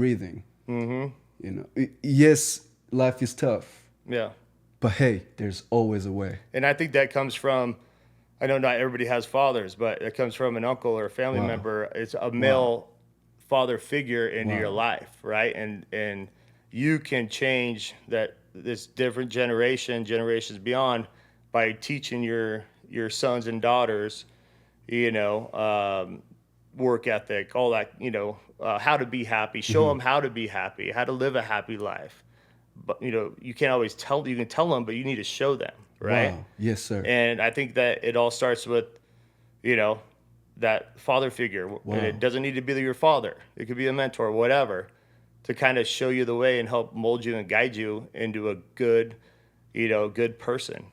breathing. Yes, life is tough. Yeah. But hey, there's always a way. And I think that comes from, I know not everybody has fathers, but it comes from an uncle or a family member. It's a male father figure into your life, right? And you can change this different generations beyond, by teaching your sons and daughters, work ethic, all that, how to be happy, show them how to be happy, how to live a happy life. But, you can't always you can tell them, but you need to show them, right? Wow. Yes, sir. And I think that it all starts with, that father figure. Wow. And it doesn't need to be your father. It could be a mentor, whatever, to kind of show you the way and help mold you and guide you into a good, good person.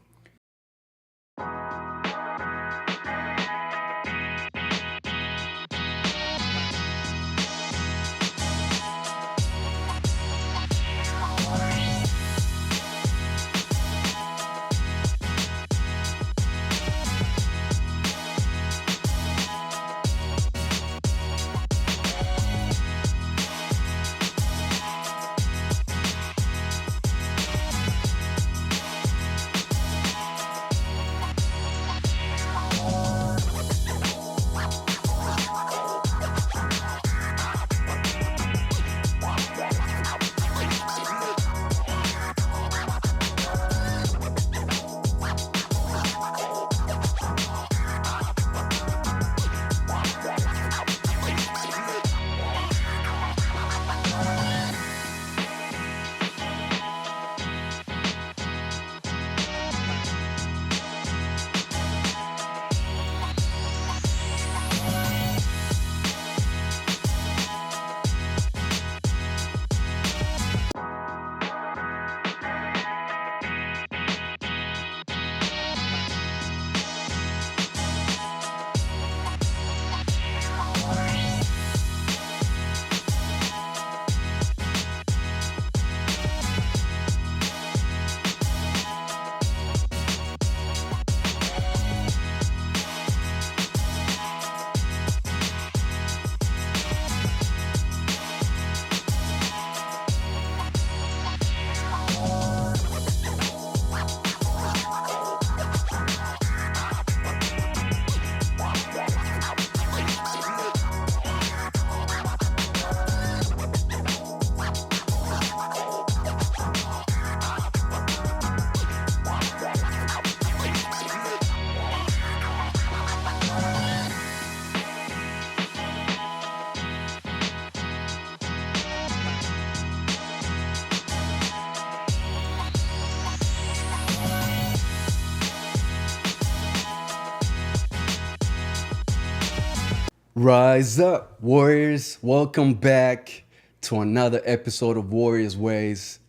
Rise up, Warriors. Welcome back to another episode of Warriorzways.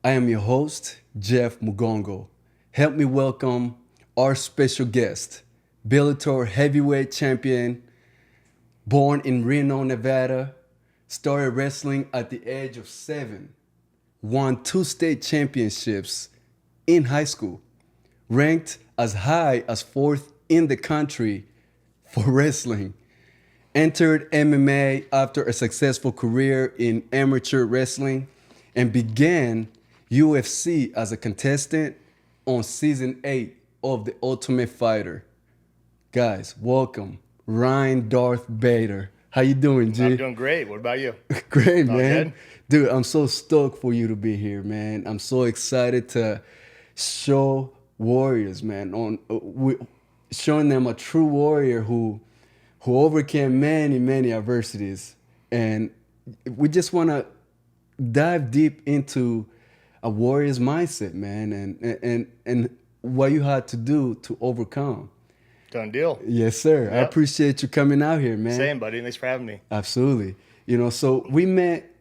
I am your host, Jeff Mugongo. Help me welcome our special guest, Bellator heavyweight champion, born in Reno, Nevada, started wrestling at the age of 7, won 2 state championships in high school, ranked as high as 4th in the country for wrestling, entered MMA after a successful career in amateur wrestling, and began UFC as a contestant on season 8 of The Ultimate Fighter. Guys, welcome, Ryan Darth Bader. How you doing, G? I'm doing great. What about you? Great, All man. good? Dude, I'm so stoked for you to be here, man. I'm so excited to show warriors, man, showing them a true warrior who overcame many adversities. And we just want to dive deep into a warrior's mindset, man, and what you had to do to overcome. Done deal. Yes, sir. Yep. I appreciate you coming out here, man. Same, buddy. Thanks for having me. Absolutely. So we met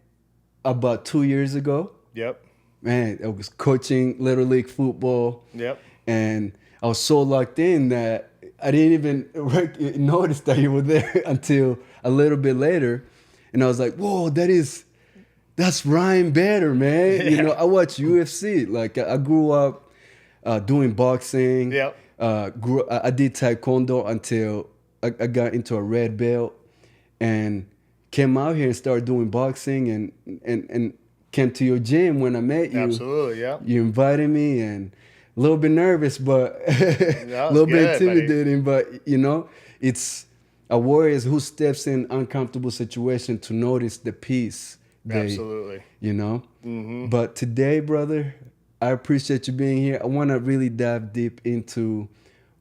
about 2 years ago. Yep. Man, I was coaching Little League football. Yep. And I was so locked in that I didn't even notice that you were there until a little bit later. And I was like, whoa, that's Ryan Bader, man. Yeah. I watch UFC. Like, I grew up doing boxing. Yep. I did taekwondo until I got into a red belt, and came out here and started doing boxing and came to your gym when I met you. Absolutely, yeah. You invited me, and a little bit nervous, but a little bit intimidating. But it's a warrior who steps in uncomfortable situation to notice the peace. Absolutely. But today, brother, I appreciate you being here. I want to really dive deep into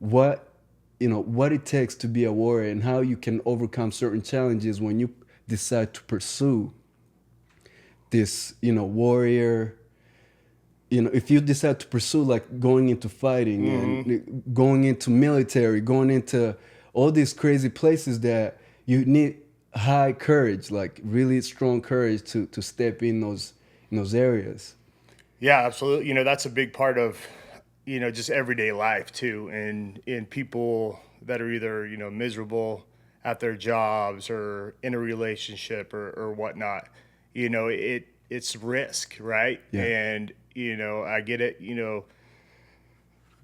what it takes to be a warrior and how you can overcome certain challenges when you decide to pursue this, warrior. If you decide to pursue like going into fighting and going into military, going into all these crazy places that you need high courage, like really strong courage to step in those areas. Yeah, absolutely. That's a big part of, just everyday life too. And in people that are either, miserable at their jobs or in a relationship or whatnot, it's risk, right? Yeah. And, I get it,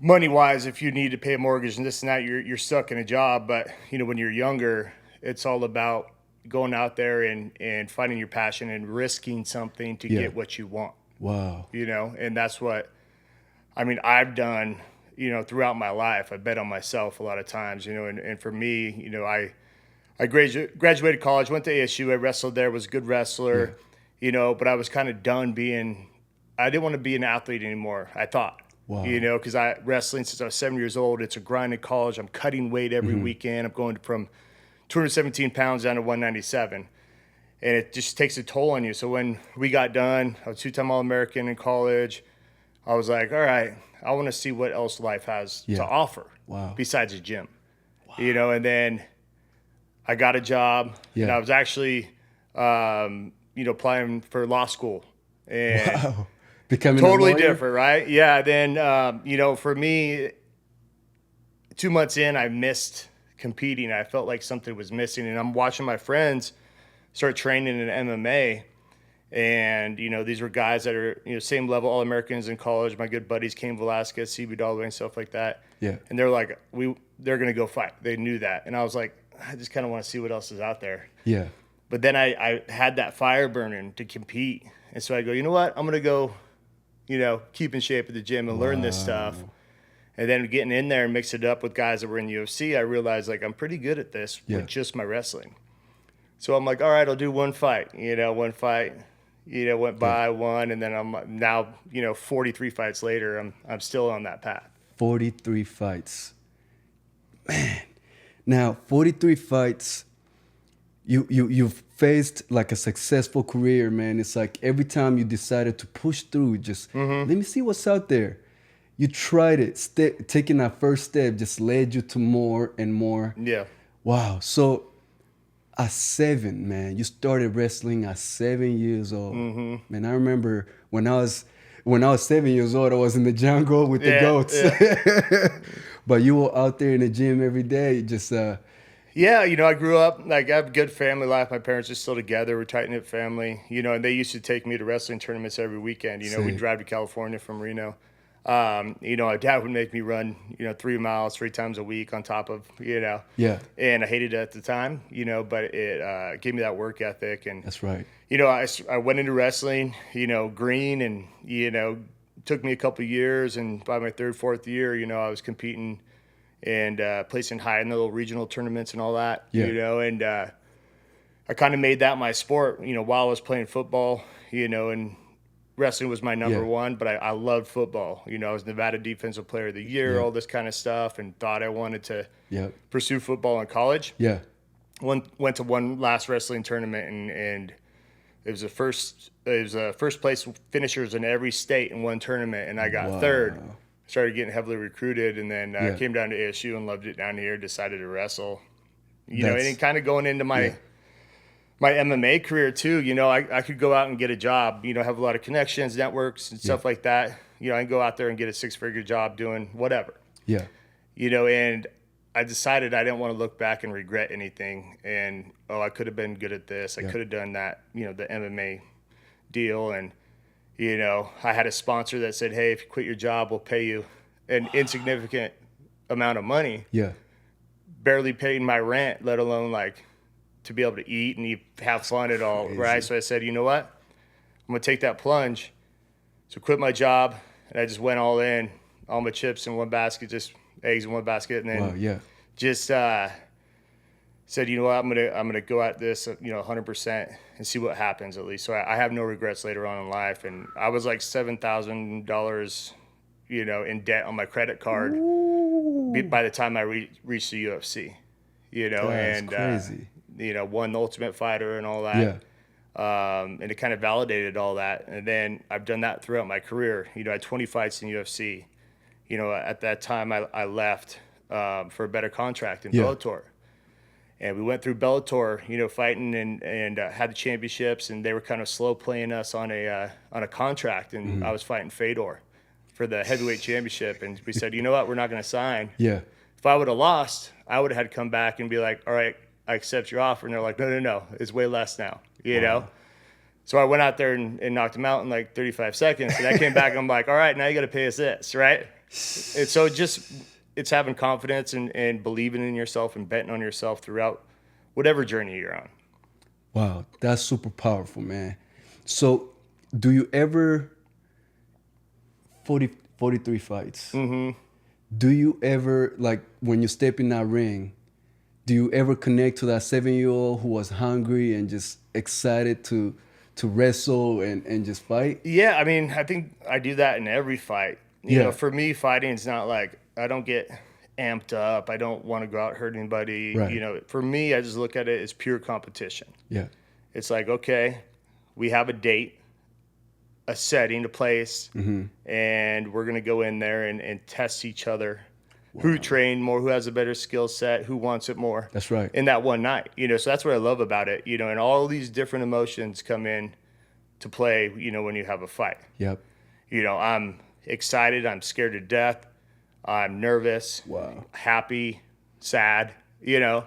money wise, if you need to pay a mortgage and this and that, you're stuck in a job. But, when you're younger, it's all about going out there and finding your passion and risking something to get what you want. Wow. And that's what, I've done, throughout my life. I bet on myself a lot of times, and for me, I graduated college, went to ASU, I wrestled there, was a good wrestler, but I was kind of done I didn't want to be an athlete anymore, I thought. Wow. Because wrestling since I was 7 years old, it's a grind in college. I'm cutting weight every weekend. I'm going from 217 pounds down to 197. And it just takes a toll on you. So when we got done, I was two-time All-American in college. I was like, all right, I want to see what else life has to offer besides a gym. Wow. And then I got a job. And I was actually, applying for law school. And becoming totally different, right? Yeah. Then, for me, 2 months in, I missed competing. I felt like something was missing. And I'm watching my friends start training in MMA. And, these were guys that are, same level All-Americans in college. My good buddies, Cain Velasquez, CB Dalloway, and stuff like that. Yeah. And they're like, they're going to go fight. They knew that. And I was like, I just kind of want to see what else is out there. Yeah. But then I had that fire burning to compete. And so I go, you know what? I'm going to go, keep in shape at the gym and learn this stuff. And then getting in there and mix it up with guys that were in UFC, I realized like I'm pretty good at this with just my wrestling. So I'm like, all right, I'll do one fight. Went by one, and then I'm now, 43 fights later, I'm still on that path. 43 fights. Man. Now, 43 fights, you've faced like a successful career, man. It's like every time you decided to push through, just let me see what's out there. You tried it. Taking that first step just led you to more and more. Yeah. Wow. So at 7, man, you started wrestling at 7 years old. Man, I remember when I was 7 years old, I was in the jungle with the goats. Yeah. But you were out there in the gym every day, just Yeah, I grew up, like, I have a good family life. My parents are still together. We're a tight-knit family, and they used to take me to wrestling tournaments every weekend. We'd drive to California from Reno. My dad would make me run, 3 miles 3 times a week on top of, Yeah. And I hated it at the time, but it gave me that work ethic. And that's right. I went into wrestling, green, and, took me a couple of years. And by my 3rd, 4th year, I was competing and placing high in the little regional tournaments and all that, and I kind of made that my sport, while I was playing football, and wrestling was my number one, but I loved football. I was Nevada Defensive Player of the Year, all this kind of stuff, and thought I wanted to pursue football in college. Yeah. Went to one last wrestling tournament, and it was first place finishers in every state in one tournament, and I got 3rd. Started getting heavily recruited, and then came down to ASU and loved it down here. Decided to wrestle, and then kind of going into my MMA career too. I could go out and get a job. Have a lot of connections, networks, and stuff like that. I can go out there and get a 6-figure job doing whatever. Yeah. And I decided I didn't want to look back and regret anything. And I could have been good at this. I could have done that. The MMA deal and. I had a sponsor that said, hey, if you quit your job, we'll pay you an insignificant amount of money. Yeah. Barely paying my rent, let alone like to be able to eat and have fun at all, right? So I said, you know what? I'm gonna take that plunge. So quit my job, and I just went all in, all my chips in one basket, just eggs in one basket, and then just said, you know what, I'm gonna go at this, 100% and see what happens at least. So I have no regrets later on in life, and I was like $7,000, in debt on my credit card by the time I reached the UFC, That's crazy. Won the Ultimate Fighter and all that. And it kind of validated all that. And then I've done that throughout my career. I had 20 fights in UFC. At that time I left for a better contract in Bellator. And we went through Bellator, fighting and had the championships, and they were kind of slow playing us on a contract, and I was fighting Fedor for the heavyweight championship, and we said, you know what, we're not going to sign. If I would have lost, I would have had to come back and be like, all right, I accept your offer, and they're like, no, it's way less now, know. So I went out there and knocked him out in like 35 seconds, and I came back and I'm like, all right, now you got to pay us this, right? And so it's having confidence and believing in yourself and betting on yourself throughout whatever journey you're on. Wow, that's super powerful, man. So do you ever, 43 fights, do you ever, like when you step in that ring, do you ever connect to that 7-year-old who was hungry and just excited to wrestle and just fight? Yeah, I mean, I think I do that in every fight. You know, for me, fighting is not like, I don't get amped up. I don't want to go out hurt anybody. Right. For me, I just look at it as pure competition. Yeah. It's like, okay, we have a date, a setting, a place, and we're going to go in there and test each other. Wow. Who trained more, who has a better skill set, who wants it more. That's right. In that one night, so that's what I love about it, and all these different emotions come in to play, when you have a fight. Yep. I'm excited, I'm scared to death, I'm nervous, happy, sad, and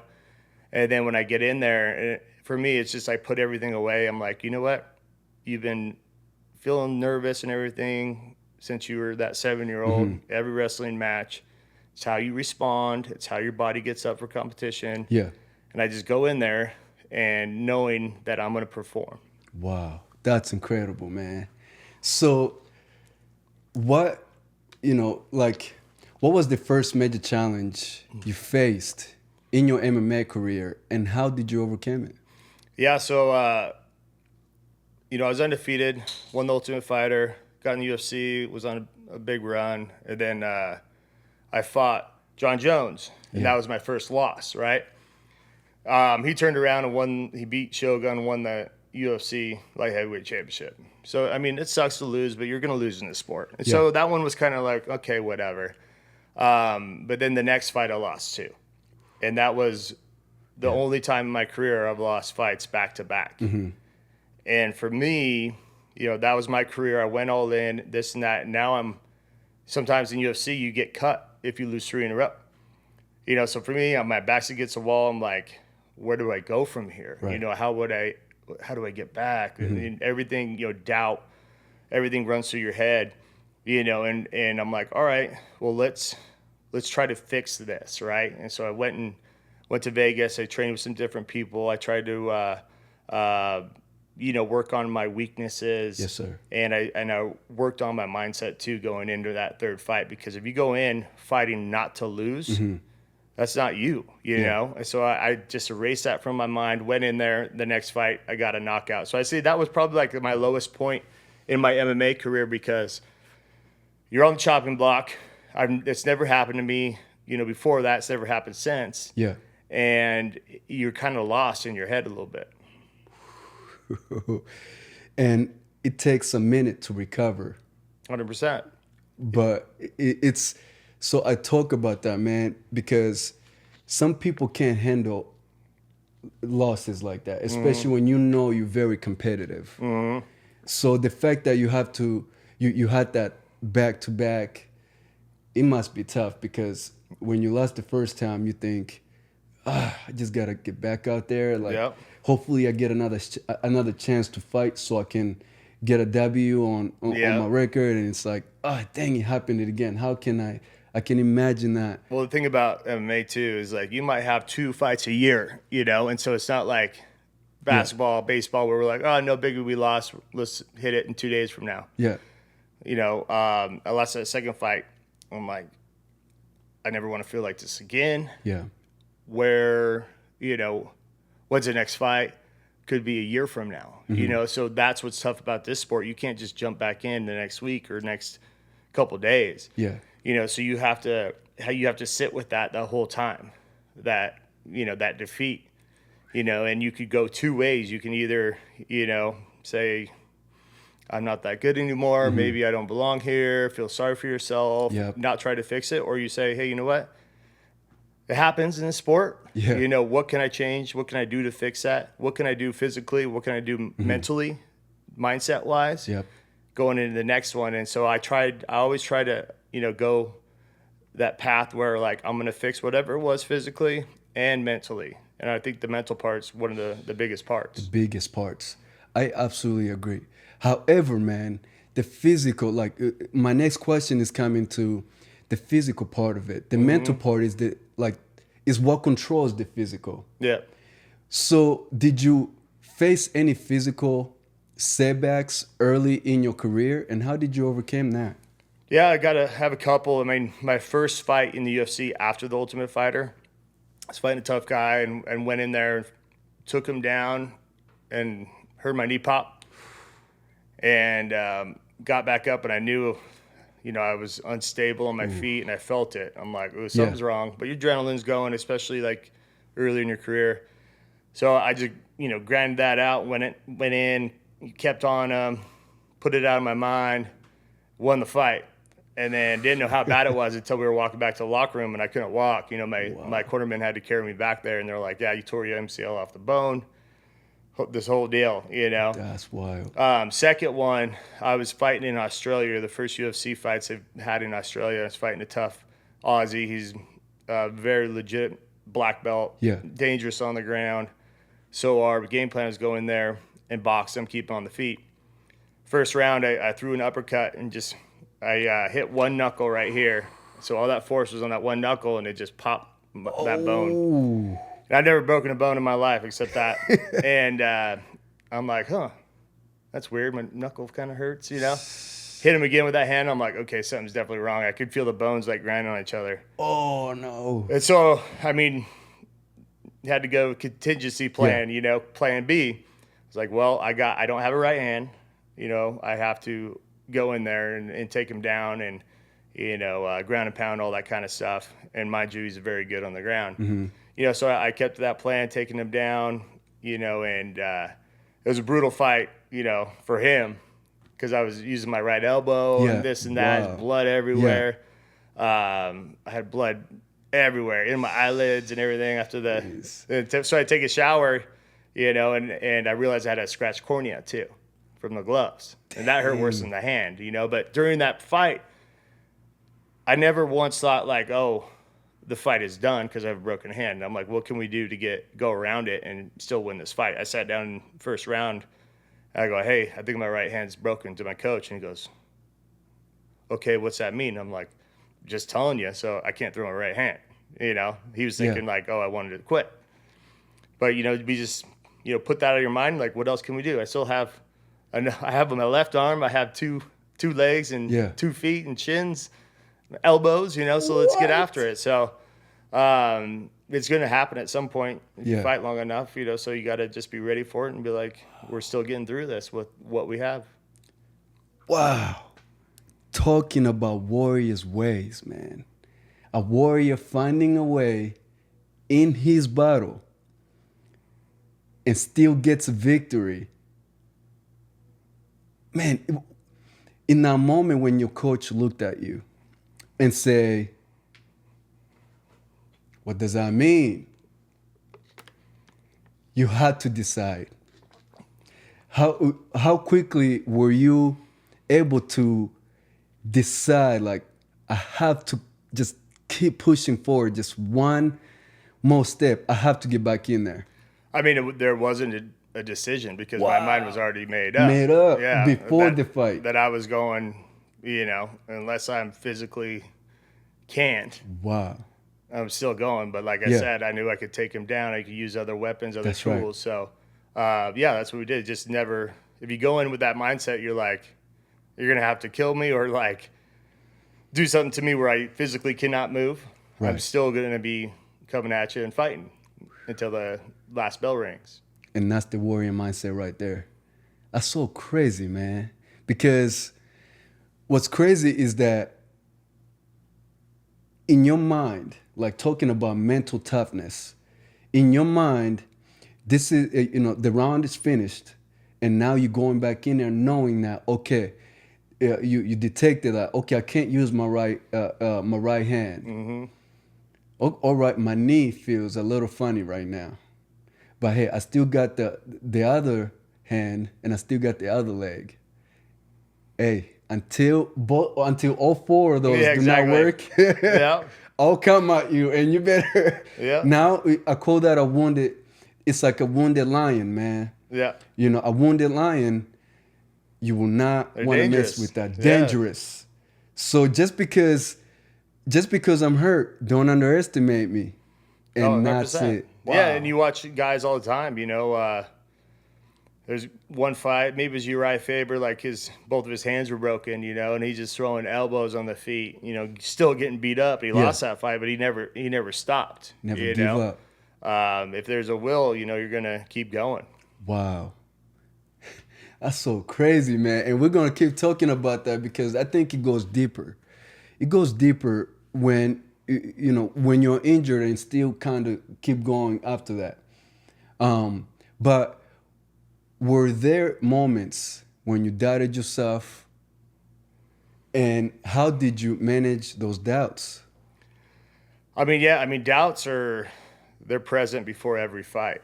then when I get in there, for me, it's just I put everything away. I'm like, you know what? You've been feeling nervous and everything since you were that 7-year-old. Every wrestling match, it's how you respond. It's how your body gets up for competition. Yeah. And I just go in there and knowing that I'm going to perform. Wow. That's incredible, man. So what was the first major challenge you faced in your MMA career, and how did you overcome it? Yeah, so, I was undefeated, won the Ultimate Fighter, got in the UFC, was on a big run, and then I fought John Jones, and that was my first loss, right? He turned around and he beat Shogun, won the UFC light heavyweight championship. So, I mean, it sucks to lose, but you're going to lose in this sport. And so that one was kind of like, okay, whatever. But then the next fight I lost too. And that was the only time in my career I've lost fights back to back. And for me, that was my career. I went all in, this and that. And now sometimes in UFC, you get cut if you lose 3 in a row. So for me, my back's against the wall. I'm like, where do I go from here? Right. How do I get back? And everything, doubt, everything runs through your head, and I'm like, all right, well, let's try to fix this, right? And so I went to Vegas. I trained with some different people. I tried to, work on my weaknesses. Yes, sir. And I worked on my mindset too going into that third fight, because if you go in fighting not to lose, that's not you, know? And so I just erased that from my mind, went in there, the next fight, I got a knockout. So I say that was probably like my lowest point in my MMA career, because you're on the chopping block. It's never happened to me, before that. It's never happened since. Yeah. And you're kind of lost in your head a little bit. And it takes a minute to recover. 100%. But it's... So I talk about that, man, because some people can't handle losses like that, especially when you're very competitive. So the fact that you have to, you had that back-to-back, it must be tough, because when you lost the first time, you think, I just got to get back out there. Like, hopefully I get another chance to fight so I can get a W on my record. And it's like, dang, it happened again. How can I I can imagine that. Well, the thing about MMA too is like you might have 2 fights a year, and so it's not like basketball, baseball, where we're like, oh, no biggie, we lost. Let's hit it in 2 days from now. Yeah. I lost that second fight. I'm like, I never want to feel like this again. Yeah. Where, what's the next fight? Could be a year from now. So that's what's tough about this sport. You can't just jump back in the next week or next couple days. Yeah. So you have to sit with that the whole time, that defeat, and you could go 2 ways. You can either, say, I'm not that good anymore. Maybe I don't belong here. Feel sorry for yourself. Yep. Not try to fix it. Or you say, hey, you know what? It happens in the sport. Yeah. What can I change? What can I do to fix that? What can I do physically? What can I do mentally, mindset wise? Yep. Going into the next one. And so I always try to, go that path where like I'm going to fix whatever it was physically and mentally. And I think the mental part's one of the biggest parts. Biggest parts. I absolutely agree. However, man, the physical, like my next question is coming to the physical part of it. The mental part is what controls the physical. Yeah. So did you face any physical setbacks early in your career, and how did you overcome that? Yeah, I got to have a couple. I mean, my first fight in the UFC after the Ultimate Fighter, I was fighting a tough guy and went in there and took him down and heard my knee pop and got back up, and I knew, I was unstable on my feet and I felt it. I'm like, ooh, something's wrong. But your adrenaline's going, especially like early in your career. So I just, grinded that out, went in, kept on, put it out of my mind, won the fight. And then didn't know how bad it was until we were walking back to the locker room and I couldn't walk. My quarterman had to carry me back there, and they're like, yeah, you tore your MCL off the bone. This whole deal, That's wild. Second one, I was fighting in Australia. The first UFC fights I've had in Australia. I was fighting a tough Aussie. He's very legit black belt, dangerous on the ground. So our game plan was go in there and box him, keep him on the feet. First round, I threw an uppercut and I hit one knuckle right here. So all that force was on that one knuckle, and it just popped that bone. And I've never broken a bone in my life except that. And I'm like, that's weird. My knuckle kind of hurts, Hit him again with that hand. I'm like, okay, something's definitely wrong. I could feel the bones like grinding on each other. Oh, no. And so, had to go contingency plan, plan B. It's like, well, I don't have a right hand. I have to go in there and take him down and, ground and pound, all that kind of stuff. And mind you, he's very good on the ground. So I kept to that plan, taking him down, and it was a brutal fight, for him, because I was using my right elbow and this and that, blood everywhere. I had blood everywhere in my eyelids and everything after so I take a shower, and I realized I had a scratched cornea too from the gloves. And that hurt worse than the hand, But during that fight, I never once thought like, oh, the fight is done because I have a broken hand. I'm like, what can we do to go around it and still win this fight? I sat down in the first round. I go, hey, I think my right hand's broken, to my coach. And he goes, okay, what's that mean? I'm like, just telling you, so I can't throw my right hand. He was thinking like, oh, I wanted to quit. But, we just, put that out of your mind. Like, what else can we do? I have my left arm. I have two legs and 2 feet and shins, elbows, so let's get after it. So it's going to happen at some point if you fight long enough, so you got to just be ready for it and be like, we're still getting through this with what we have. Wow. Talking about warriors' ways, man. A warrior finding a way in his battle and still gets a victory. Man, in that moment when your coach looked at you and say, what does that mean? You had to decide. How quickly were you able to decide, like, I have to just keep pushing forward, just one more step. I have to get back in there. There wasn't a decision because my mind was already made up. Made up before the fight. That I was going, unless I'm physically can't. Wow. I'm still going, but like I Yeah. said, I knew I could take him down. I could use other weapons, other That's right. tools. So, yeah, that's what we did. Just never. If you go in with that mindset, you're like, you're gonna have to kill me or like do something to me where I physically cannot move. I'm Right. still gonna be coming at you and fighting until the last bell rings. And that's the warrior mindset right there. That's so crazy, man. Because what's crazy is that in your mind, like talking about mental toughness, in your mind, this is, the round is finished. And now you're going back in there knowing that, okay, you detected that, okay, I can't use my right hand. Mm-hmm. All right, my knee feels a little funny right now. But hey, I still got the other hand and I still got the other leg. Hey, until all four of those Yeah, do not exactly. work, Yeah. I'll come at you and you better. Yeah. Now I call that a wounded. It's like a wounded lion, man. Yeah. A wounded lion, you will not They're want to mess dangerous. with that. Yeah. Dangerous. So just because I'm hurt, don't underestimate me. And that's 100%. it. Yeah, Wow. and you watch guys all the time. There's one fight, maybe it was Uriah Faber, like both of his hands were broken, and he's just throwing elbows on the feet, still getting beat up. He lost that fight, but he never stopped. Never give up. If there's a will, you're gonna keep going. Wow. That's so crazy, man. And we're going to keep talking about that because I think it goes deeper. It goes deeper when, when you're injured and still kind of keep going after that. But were there moments when you doubted yourself, and how did you manage those doubts? Doubts they're present before every fight,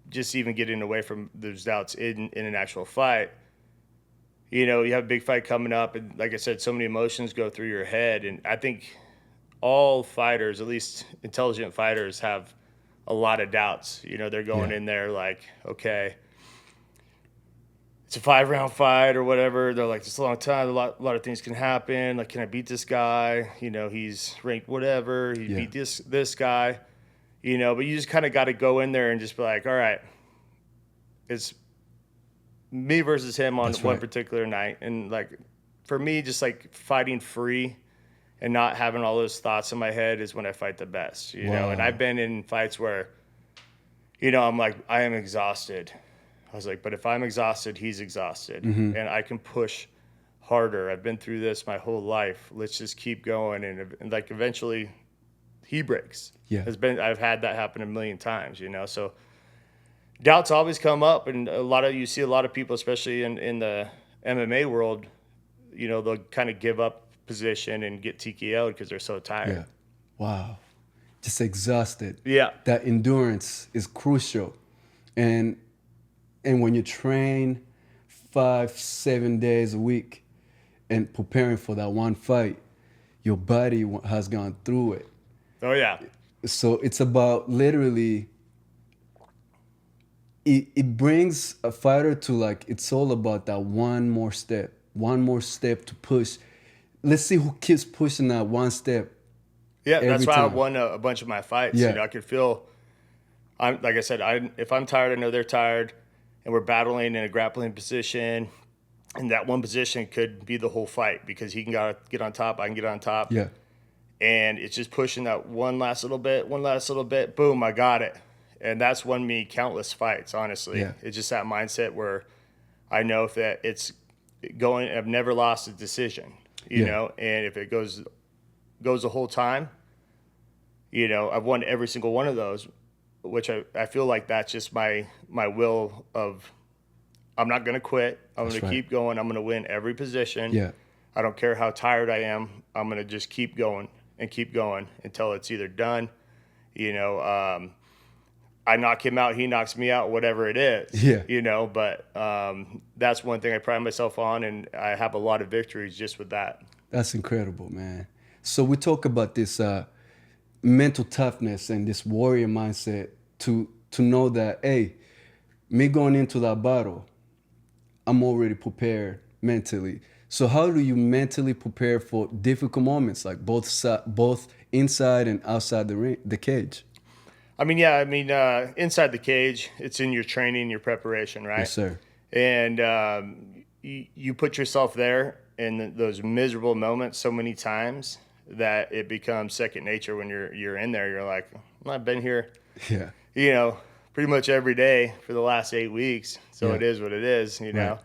just even getting away from those doubts in an actual fight. You have a big fight coming up, and like I said, so many emotions go through your head. And I think all fighters, at least intelligent fighters, have a lot of doubts. They're going in there like, okay, it's a 5-round fight or whatever. They're like, it's a long time. A lot of things can happen. Like, can I beat this guy? He's ranked whatever. He beat this guy. But you just kind of got to go in there and just be like, all right, it's me versus him on one particular night. And like, for me, just like fighting free and not having all those thoughts in my head is when I fight the best, And I've been in fights where, I'm like, I am exhausted. I was like, but if I'm exhausted, he's exhausted, and I can push harder. I've been through this my whole life. Let's just keep going. And like, eventually he breaks. Yeah. I've had that happen a million times, So doubts always come up, and you see a lot of people, especially in the MMA world, they'll kind of give up position and get TKO'd because they're so tired. Yeah. Wow. Just exhausted. Yeah. That endurance is crucial. And when you train 5-7 days a week and preparing for that one fight, your body has gone through it. Oh, yeah. So it's about literally, it brings a fighter to like, it's all about that one more step to push. Let's see who keeps pushing that one step. Yeah, that's why time. I won a bunch of my fights. Yeah. I could feel, like I said, if I'm tired, I know they're tired, and we're battling in a grappling position, and that one position could be the whole fight because he can get on top, I can get on top. Yeah. And it's just pushing that one last little bit, boom, I got it. And that's won me countless fights, honestly. Yeah. It's just that mindset where I know that it's going, I've never lost a decision, you know, and if it goes the whole time, I've won every single one of those, which I feel like that's just my will of, I'm not going to quit. I'm going to keep going. I'm going to win every position. Yeah. I don't care how tired I am. I'm going to just keep going until it's either done. I knock him out, he knocks me out, whatever it is. Yeah. But that's one thing I pride myself on, and I have a lot of victories just with that. That's incredible, man. So we talk about this mental toughness and this warrior mindset to know that, hey, me going into that battle, I'm already prepared mentally. So how do you mentally prepare for difficult moments, like both inside and outside the cage? Inside the cage, it's in your training, your preparation, Yes, right? sir. And you put yourself there in those miserable moments so many times that it becomes second nature when you're in there. You're like, well, I've been here, Yeah. you know, pretty much every day for the last 8 weeks, so Yeah. it is what it is, Right.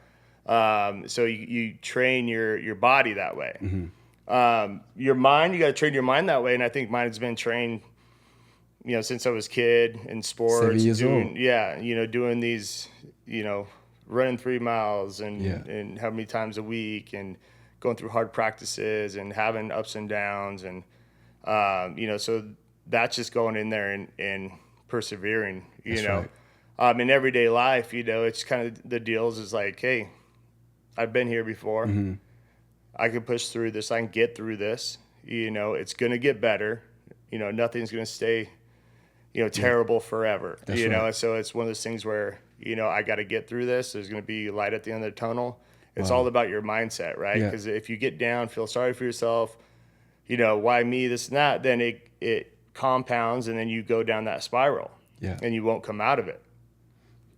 So you train your body that way. Mm-hmm. Your mind, you got to train your mind that way, and I think mine has been trained, since I was a kid in Seven sports, years old. doing these, running 3 miles Yeah. and how many times a week and going through hard practices and having ups and downs. And, so that's just going in there and persevering, That's right. in everyday life, it's kind of the deals is like, hey, I've been here before. Mm-hmm. I can push through this. I can get through this. It's going to get better. Nothing's going to stay terrible forever. That's right. And so it's one of those things where, I got to get through this. There's going to be light at the end of the tunnel. It's Wow. all about your mindset, right? Yeah. Because if you get down, feel sorry for yourself, why me, this and that, then it compounds and then you go down that spiral. Yeah. And you won't come out of it.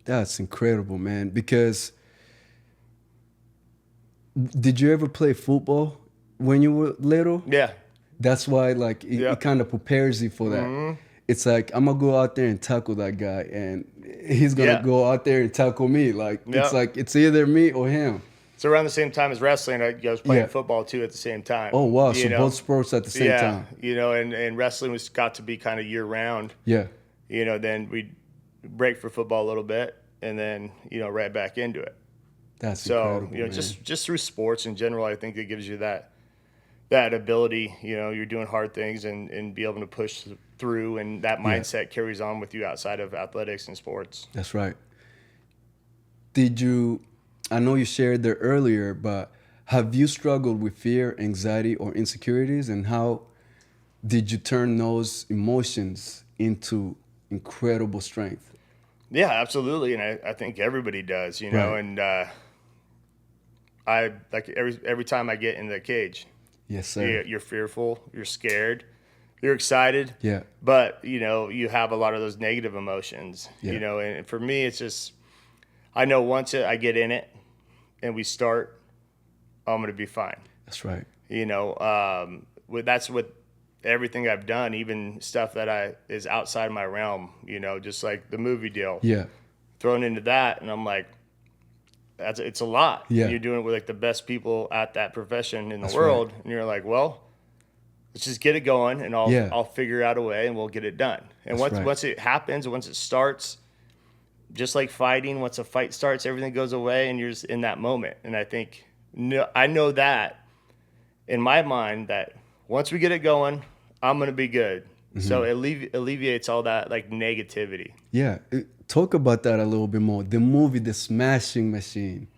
That's incredible, man. Because did you ever play football when you were little? Yeah. That's why, like, it kind of prepares you for that. Mm-hmm. It's like, I'm going to go out there and tackle that guy, and he's going to go out there and tackle me. Like, it's like, it's either me or him. So around the same time as wrestling, I was playing football too at the same time. Oh, wow. So both sports at the same time. And wrestling got to be kind of year round. Yeah. Then we'd break for football a little bit and then, right back into it. That's so, incredible, man. just through sports in general, I think it gives you that ability, you're doing hard things and be able to push through, and that mindset carries on with you outside of athletics and sports. That's right. I know you shared there earlier, but have you struggled with fear, anxiety, or insecurities, and how did you turn those emotions into incredible strength? Yeah, absolutely. And I think everybody does, Right. and I like every time I get in the cage, Yes, sir. you're fearful, you're scared, you're excited. Yeah. But, you have a lot of those negative emotions, Yeah. and for me, it's just, I know once I get in it and we start, I'm going to be fine. That's right. That's with everything I've done, even stuff that is outside my realm, just like the movie deal. Yeah. Thrown into that, and I'm like, it's a lot. Yeah. And you're doing it with like the best people at that profession in the That's world, right. and you're like, well, let's just get it going, and I'll figure out a way, and we'll get it done. And once it happens, once it starts, just like fighting, once a fight starts, everything goes away, and you're just in that moment. And I think I know that in my mind that once we get it going, I'm gonna be good. Mm-hmm. So it alleviates all that like negativity. Yeah. Talk about that a little bit more. The movie, The Smashing Machine.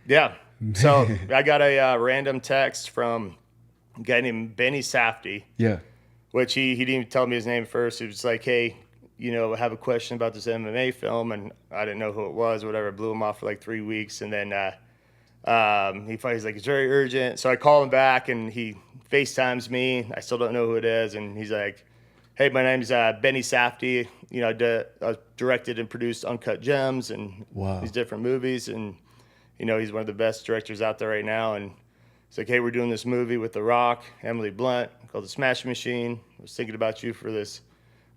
Yeah. So I got a random text from a guy named Benny Safdie. Yeah. Which he didn't even tell me his name first. He was like, hey, I have a question about this MMA film, and I didn't know who it was, whatever. I blew him off for like 3 weeks, and then he's like, it's very urgent. So I call him back, and he FaceTimes me. I still don't know who it is, and he's like, hey, my name's Benny Safdie. I directed and produced Uncut Gems and these different movies, and he's one of the best directors out there right now. And it's like, hey, we're doing this movie with The Rock, Emily Blunt, called The Smash Machine. I was thinking about you for this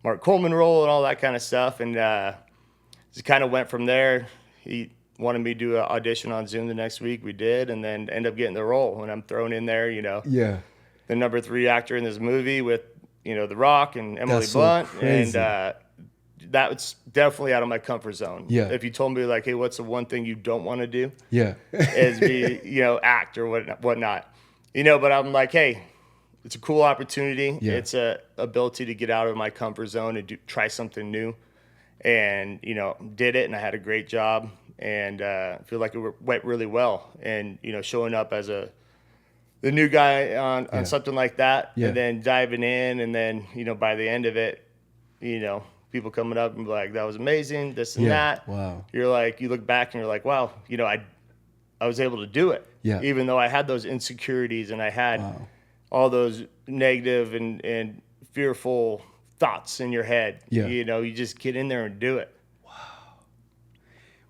Mark Coleman role and all that kind of stuff. And just kind of went from there. He wanted me to do an audition on Zoom the next week. We did, and then end up getting the role. And I'm thrown in there, Yeah. the number 3 actor in this movie with, The Rock and Emily Blunt. So crazy. And that was definitely out of my comfort zone. Yeah. If you told me, like, hey, what's the one thing you don't want to do? Yeah. Is be, act or whatnot. But I'm like, hey, it's a cool opportunity. Yeah. It's a ability to get out of my comfort zone and try something new. And, did it, and I had a great job. And feel like it went really well. And, showing up as the new guy on something like that, and then diving in, and then, by the end of it, people coming up and be like, that was amazing, this and that. Wow. You're like, you look back and you're like, wow, I I was able to do it. Yeah. Even though I had those insecurities and I had Wow. all those negative and fearful thoughts in your head. Yeah. You know, you just get in there and do it.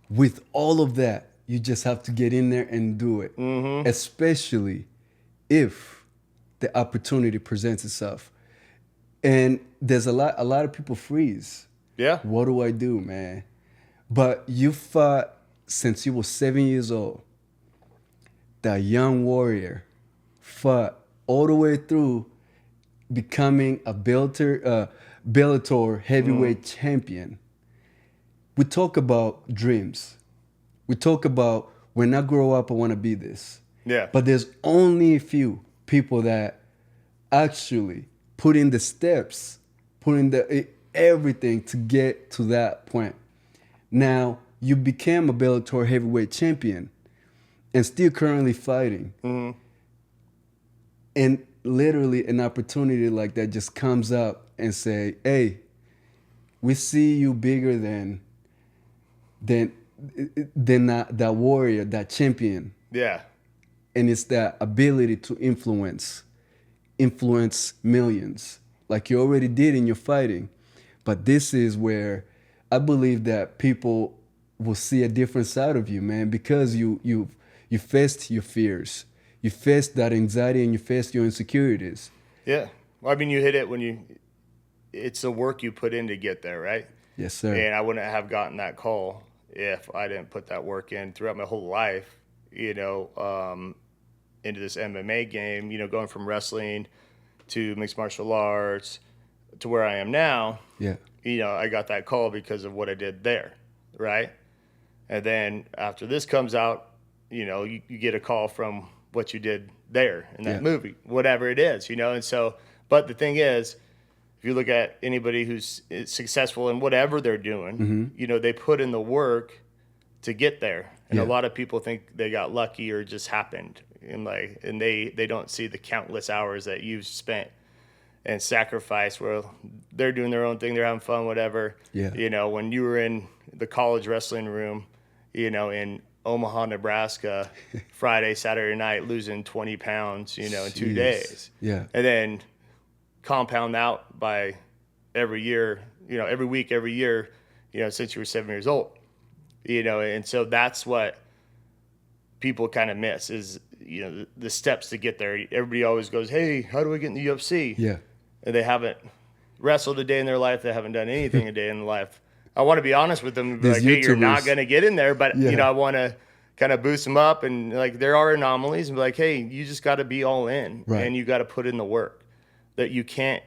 With all of that, you just have to get in there and do it. Mm-hmm. Especially if the opportunity presents itself. And there's a lot of people freeze. Yeah. What do I do, man? But you fought since you were 7 years old. That young warrior fought all the way through becoming a Bellator heavyweight champion. We talk about dreams. We talk about when I grow up, I want to be this. Yeah. But there's only a few people that actually put in the steps, put in everything to get to that point. Now, you became a Bellator heavyweight champion and still currently fighting. Mm-hmm. And literally an opportunity like that just comes up and say, hey, we see you bigger than that warrior, that champion. Yeah. And it's that ability to influence millions like you already did in your fighting. But this is where I believe that people will see a different side of you, man, because you faced your fears, you faced that anxiety, and you faced your insecurities. Yeah. Well, I mean, you hit it it's the work you put in to get there, right? Yes, sir. And I wouldn't have gotten that call if I didn't put that work in throughout my whole life, into this MMA game, going from wrestling to mixed martial arts to where I am now. Yeah. I got that call because of what I did there, right? And then after this comes out, you get a call from what you did there in that movie, whatever it is, And so, but the thing is, if you look at anybody who's successful in whatever they're doing, they put in the work to get there. And a lot of people think they got lucky or it just happened. And they don't see the countless hours that you've spent and sacrificed where they're doing their own thing, they're having fun, whatever. Yeah. When you were in the college wrestling room, in Omaha, Nebraska, Friday, Saturday night, losing 20 pounds, in 2 days. Yeah. And then compound out by every year, every week, every year, since you were 7 years old, and so that's what people kind of miss is, the steps to get there. Everybody always goes, hey, how do I get in the UFC? Yeah. And they haven't wrestled a day in their life. They haven't done anything a day in their life. I want to be honest with them and be These like, hey, you're YouTubers. not going to get in there, but, Yeah. I want to kind of boost them up. And there are anomalies and be like, hey, you just got to be all in Right. and you got to put in the work that you can't,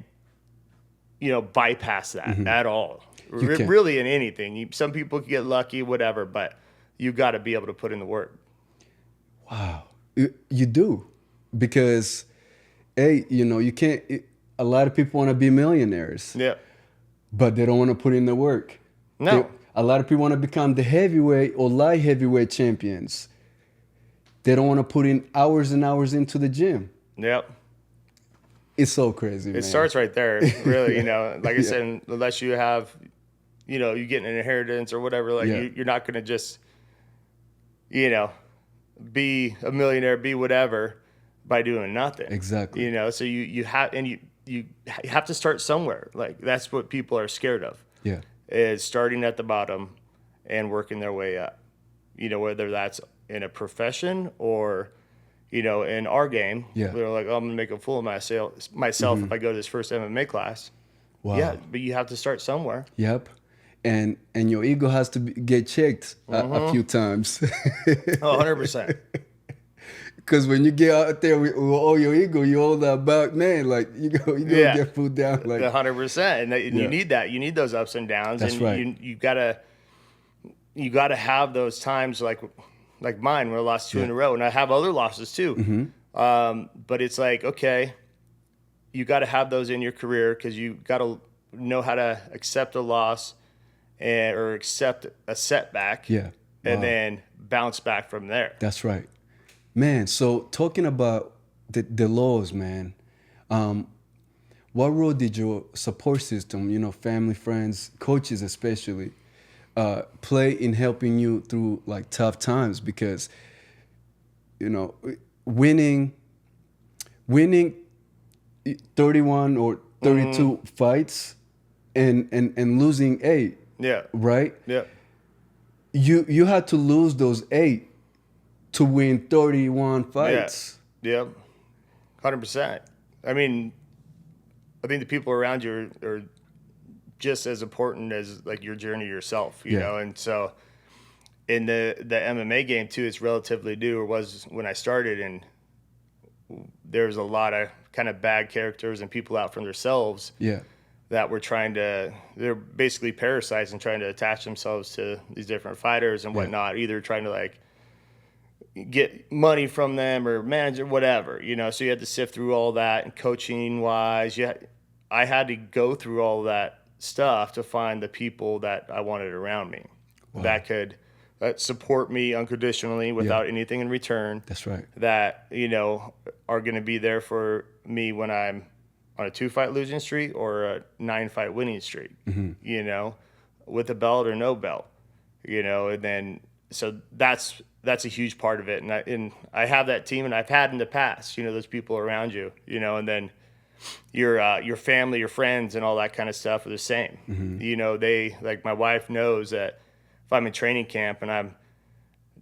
bypass that at all. can't. Really in anything. Some people can get lucky, whatever, but you got to be able to put in the work. Wow. You do. Because, hey, you can't, a lot of people want to be millionaires. Yeah. But they don't want to put in the work. No. A lot of people want to become the heavyweight or light heavyweight champions. They don't want to put in hours and hours into the gym. Yep. It's so crazy, man. It starts right there, really. Like I said, unless you have, you get an inheritance or whatever, you're not going to just, be a millionaire, be whatever by doing nothing. Exactly. So you have, and you have to start somewhere. That's what people are scared of. Yeah. Is starting at the bottom and working their way up. Whether that's in a profession or, in our game, they're like, oh, I'm gonna make a fool of myself if I go to this first MMA class. Wow. Yeah, but you have to start somewhere. Yep. And your ego has to get checked a few times. 100%. Because when you get out there with all your ego, you hold that back, man. You go get food down. 100%, and you need that. You need those ups and downs. That's and right. You gotta have those times like mine where I lost two in a row, and I have other losses too. But it's okay, you got to have those in your career because you got to know how to accept a loss or accept a setback. Yeah. And then bounce back from there. That's right. Man, so talking about the laws, man, what role did your support system, family, friends, coaches especially, play in helping you through tough times? Because you know, winning winning 31 or 32 fights and losing 8, Yeah. right? Yeah. You had to lose those 8 to win 31 Yeah. fights. Yeah. 100%. I mean, I think the people around you are just as important as like your journey yourself, you Yeah. know? And so in the MMA game too, it's relatively new, or was when I started, and there's a lot of kind of bad characters and people out for themselves Yeah. that were they're basically parasites and trying to attach themselves to these different fighters and whatnot, either trying to like get money from them or manage or whatever, you know. So you had to sift through all that, and coaching wise, I had to go through all that stuff to find the people that I wanted around me that could support me unconditionally without anything in return. That's right. That, you know, are going to be there for me when I'm on a 2-fight losing streak or a 9-fight winning streak, you know, with a belt or no belt, you know. And then so that's a huge part of it, and I have that team, and I've had in the past, you know, those people around you, you know. And then your family, your friends, and all that kind of stuff are the same. You know, they, like, my wife knows that if I'm in training camp and I'm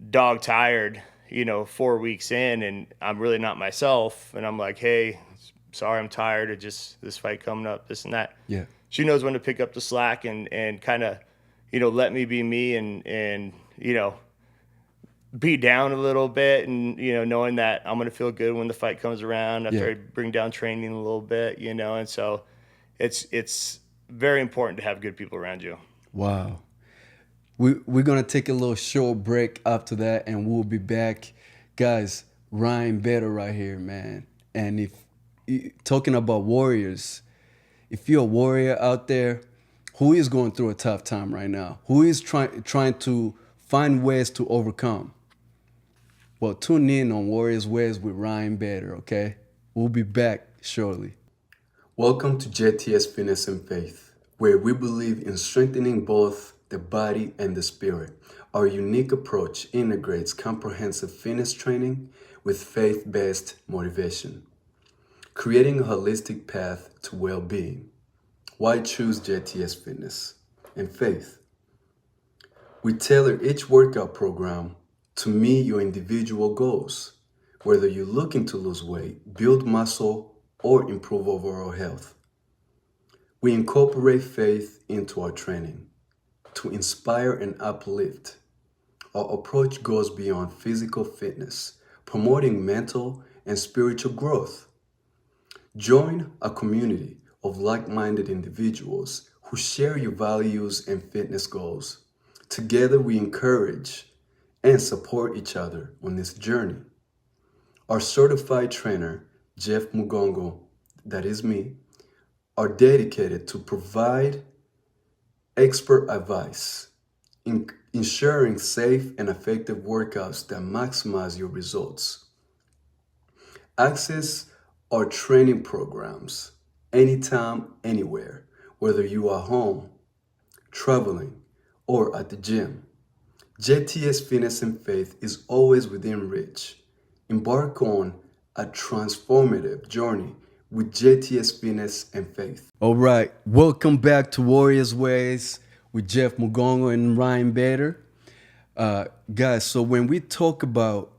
dog tired, you know, 4 weeks in, and I'm really not myself, and I'm like, hey, sorry, I'm tired of just this fight coming up, this and that. Yeah. She knows when to pick up the slack and kind of, you know, let me be me, and you know, be down a little bit, and, you know, knowing that I'm going to feel good when the fight comes around after I bring down training a little bit, you know. And so it's very important to have good people around you. Wow. We're going to take a little short break after that, and we'll be back. Guys, Ryan Better right here, man. And if talking about warriors, if you're a warrior out there who is going through a tough time right now, who is trying to find ways to overcome, well, tune in on Warriorzways with Ryan Better, okay? We'll be back shortly. Welcome to JTS Fitness and Faith, where we believe in strengthening both the body and the spirit. Our unique approach integrates comprehensive fitness training with faith-based motivation, creating a holistic path to well-being. Why choose JTS Fitness and Faith? We tailor each workout program to meet your individual goals, whether you're looking to lose weight, build muscle, or improve overall health. We incorporate faith into our training to inspire and uplift. Our approach goes beyond physical fitness, promoting mental and spiritual growth. Join a community of like-minded individuals who share your values and fitness goals. Together we encourage and support each other on this journey. Our certified trainer, Jeff Mugongo, that is me, are dedicated to provide expert advice, ensuring safe and effective workouts that maximize your results. Access our training programs anytime, anywhere, whether you are home, traveling, or at the gym. JTS Fitness and Faith is always within reach. Embark on a transformative journey with JTS Fitness and Faith. All right, welcome back to Warriorzways with Jeff Mugongo and Ryan Bader. Guys, so when we talk about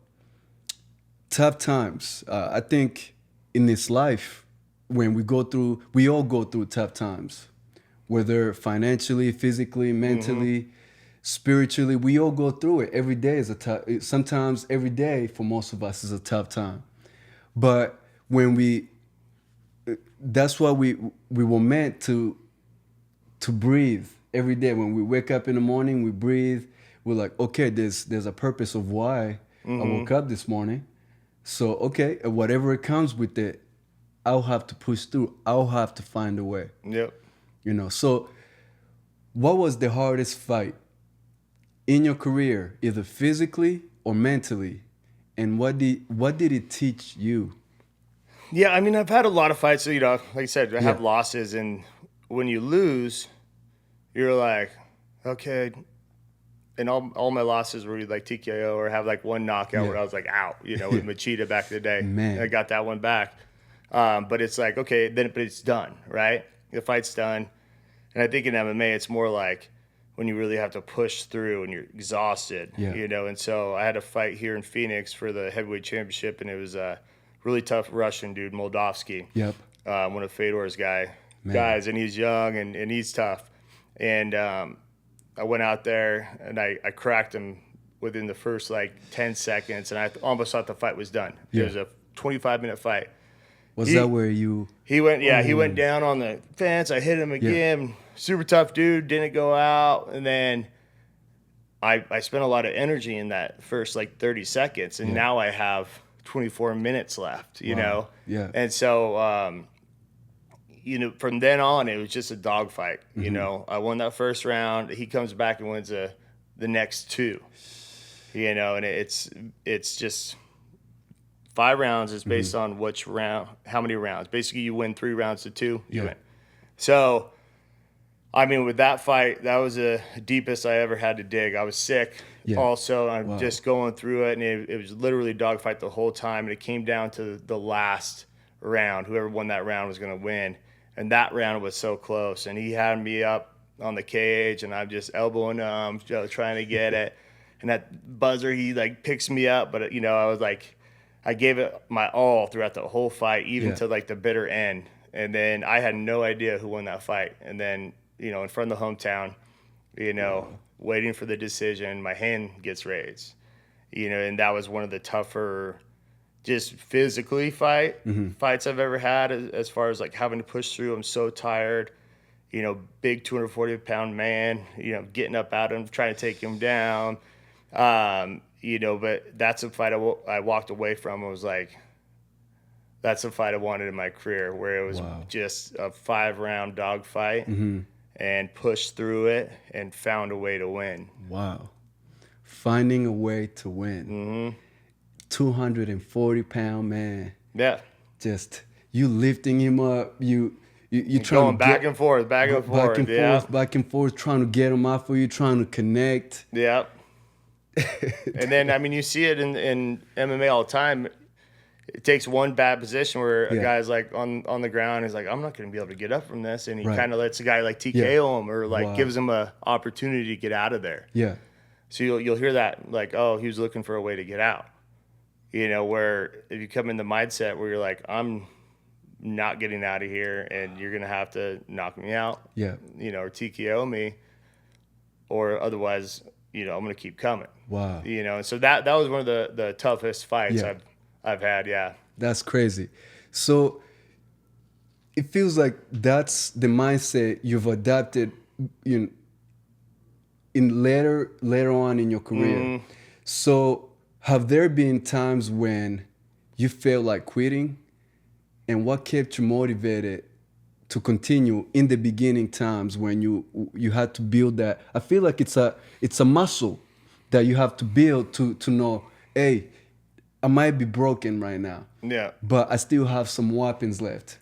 tough times, I think in this life, when we all go through tough times, whether financially, physically, mentally, spiritually, we all go through it. Every day is sometimes every day for most of us is a tough time. But that's why we were meant to breathe every day. When we wake up in the morning, we breathe. We're like, okay, there's a purpose of why I woke up this morning. So, okay, whatever it comes with it, I'll have to push through. I'll have to find a way. Yep. You know, so what was the hardest fight in your career, either physically or mentally? And what did it teach you? Yeah, I mean, I've had a lot of fights. So, you know, like I said, I have losses, and when you lose, you're like, okay, and all my losses were like TKO or have like one knockout where I was like out, with Machida back in the day. Man. And I got that one back. But it's like, okay, but it's done, right? The fight's done. And I think in MMA, it's more like when you really have to push through and you're exhausted, And so I had a fight here in Phoenix for the heavyweight championship, and it was a really tough Russian dude, Moldovsky. Yep. One of Fedor's guys, and he's young and he's tough. And I went out there and I cracked him within the first like 10 seconds, and I almost thought the fight was done. It was a 25-minute fight. Was that where you? He went down on the fence. I hit him again. Yeah. Super tough dude, didn't go out. And then I spent a lot of energy in that first like 30 seconds, and now I have 24 minutes left, you know? Yeah. And so, from then on, it was just a dogfight. I won that first round. He comes back and wins the next two, and it's just 5 rounds is based on how many rounds. Basically, you win 3 rounds to 2, you win. So, I mean, with that fight, that was the deepest I ever had to dig. I was sick also. I'm just going through it, and it was literally a dogfight the whole time, and it came down to the last round. Whoever won that round was going to win. And that round was so close, and he had me up on the cage, and I'm just elbowing him, trying to get it. And that buzzer, he like picks me up, but I was like, I gave it my all throughout the whole fight, even to like the bitter end. And then I had no idea who won that fight. And then, in front of the hometown, waiting for the decision, my hand gets raised, and that was one of the tougher, just physically fights I've ever had, as far as like having to push through. I'm so tired, big 240-pound man, getting up at him, trying to take him down. But that's a fight I walked away from. I was like, that's a fight I wanted in my career, where it was just a 5-round dog fight and pushed through it and found a way to win. Wow. Finding a way to win. 240-pound man. Yeah. Just you lifting him up. You trying going to back and forth, back and forth, trying to get him off of you, trying to connect. Yeah. And then, I mean, you see it in MMA all the time. It takes one bad position where a guy's like on the ground. He's like, I'm not going to be able to get up from this. And he kind of lets a guy like TKO him, or like gives him a opportunity to get out of there. Yeah. So you'll hear that like, oh, he was looking for a way to get out. Where if you come in the mindset where you're like, I'm not getting out of here, and you're going to have to knock me out, or TKO me, or otherwise, I'm going to keep coming. Wow. And so that was one of the toughest fights I've had. Yeah. That's crazy. So it feels like that's the mindset you've adapted in later on in your career. So have there been times when you felt like quitting, and what kept you motivated to continue in the beginning times when you had to build that? I feel like it's a muscle that you have to build to know, hey, I might be broken right now. Yeah. But I still have some weapons left.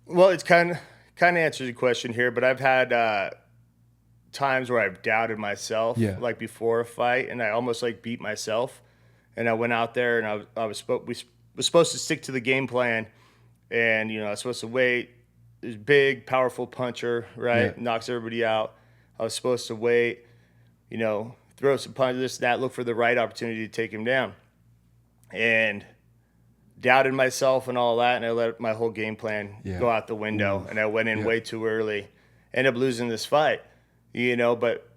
Well, it's kind of answers the question here, but I've had times where I've doubted myself, like before a fight, and I almost like beat myself. And I went out there, and we was supposed to stick to the game plan, and I was supposed to wait. This big, powerful puncher, right? Knocks everybody out. I was supposed to wait, throw some punches, this, that, look for the right opportunity to take him down. And doubted myself and all that, and I let my whole game plan go out the window. And I went in way too early. Ended up losing this fight, But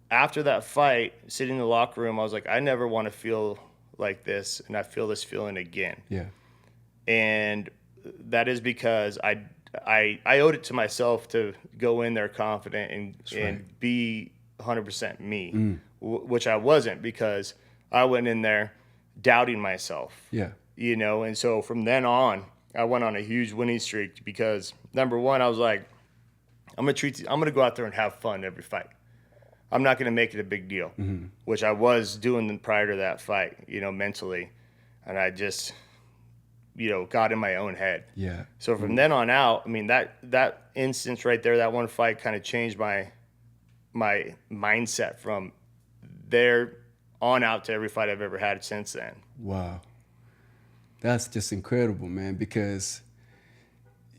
after that fight, sitting in the locker room, I was like, I never want to feel like this, and I feel this feeling again. Yeah. And that is because I owed it to myself to go in there confident and be 100% me, which I wasn't, because I went in there doubting myself. Yeah. And so from then on, I went on a huge winning streak, because number one, I was like, I'm gonna go out there and have fun every fight. I'm not gonna make it a big deal, which I was doing prior to that fight, mentally, and I just, got in my own head. Yeah. So from then on out, I mean, that instance right there, that one fight kind of changed my mindset from there on out to every fight I've ever had since then. Wow. That's just incredible, man, because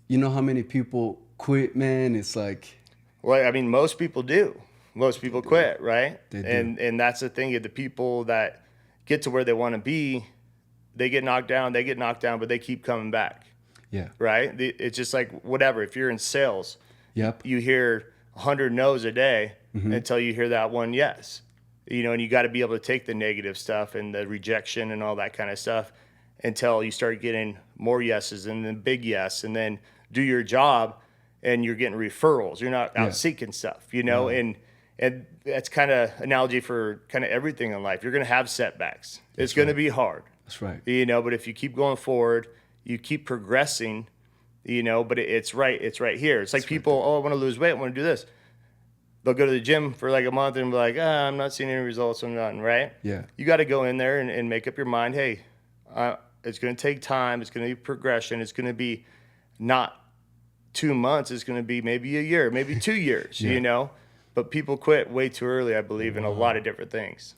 you know how many people quit, man? It's like... Well, I mean, most people do. Most people quit, right? They do. And that's the thing. The people that get to where they want to be, they get knocked down, but they keep coming back. Yeah. Right? It's just like whatever. If you're in sales, Yep. you hear 100 no's a day until you hear that one yes. You know, and you got to be able to take the negative stuff and the rejection and all that kind of stuff until you start getting more yeses and then big yes, and then do your job and you're getting referrals. You're not out seeking stuff, you know, and that's kind of analogy for kind of everything in life. You're going to have setbacks. It's going to be hard. That's right. You know, but if you keep going forward, you keep progressing, you know, but it's right here. It's like people, I want to lose weight, I want to do this. They'll go to the gym for like a month and be like, I'm not seeing any results, I'm nothing, right? Yeah. You got to go in there and make up your mind, hey, it's going to take time, it's going to be progression, it's going to be not 2 months, it's going to be maybe a year, maybe 2 years, you know? But people quit way too early, I believe, in a lot of different things.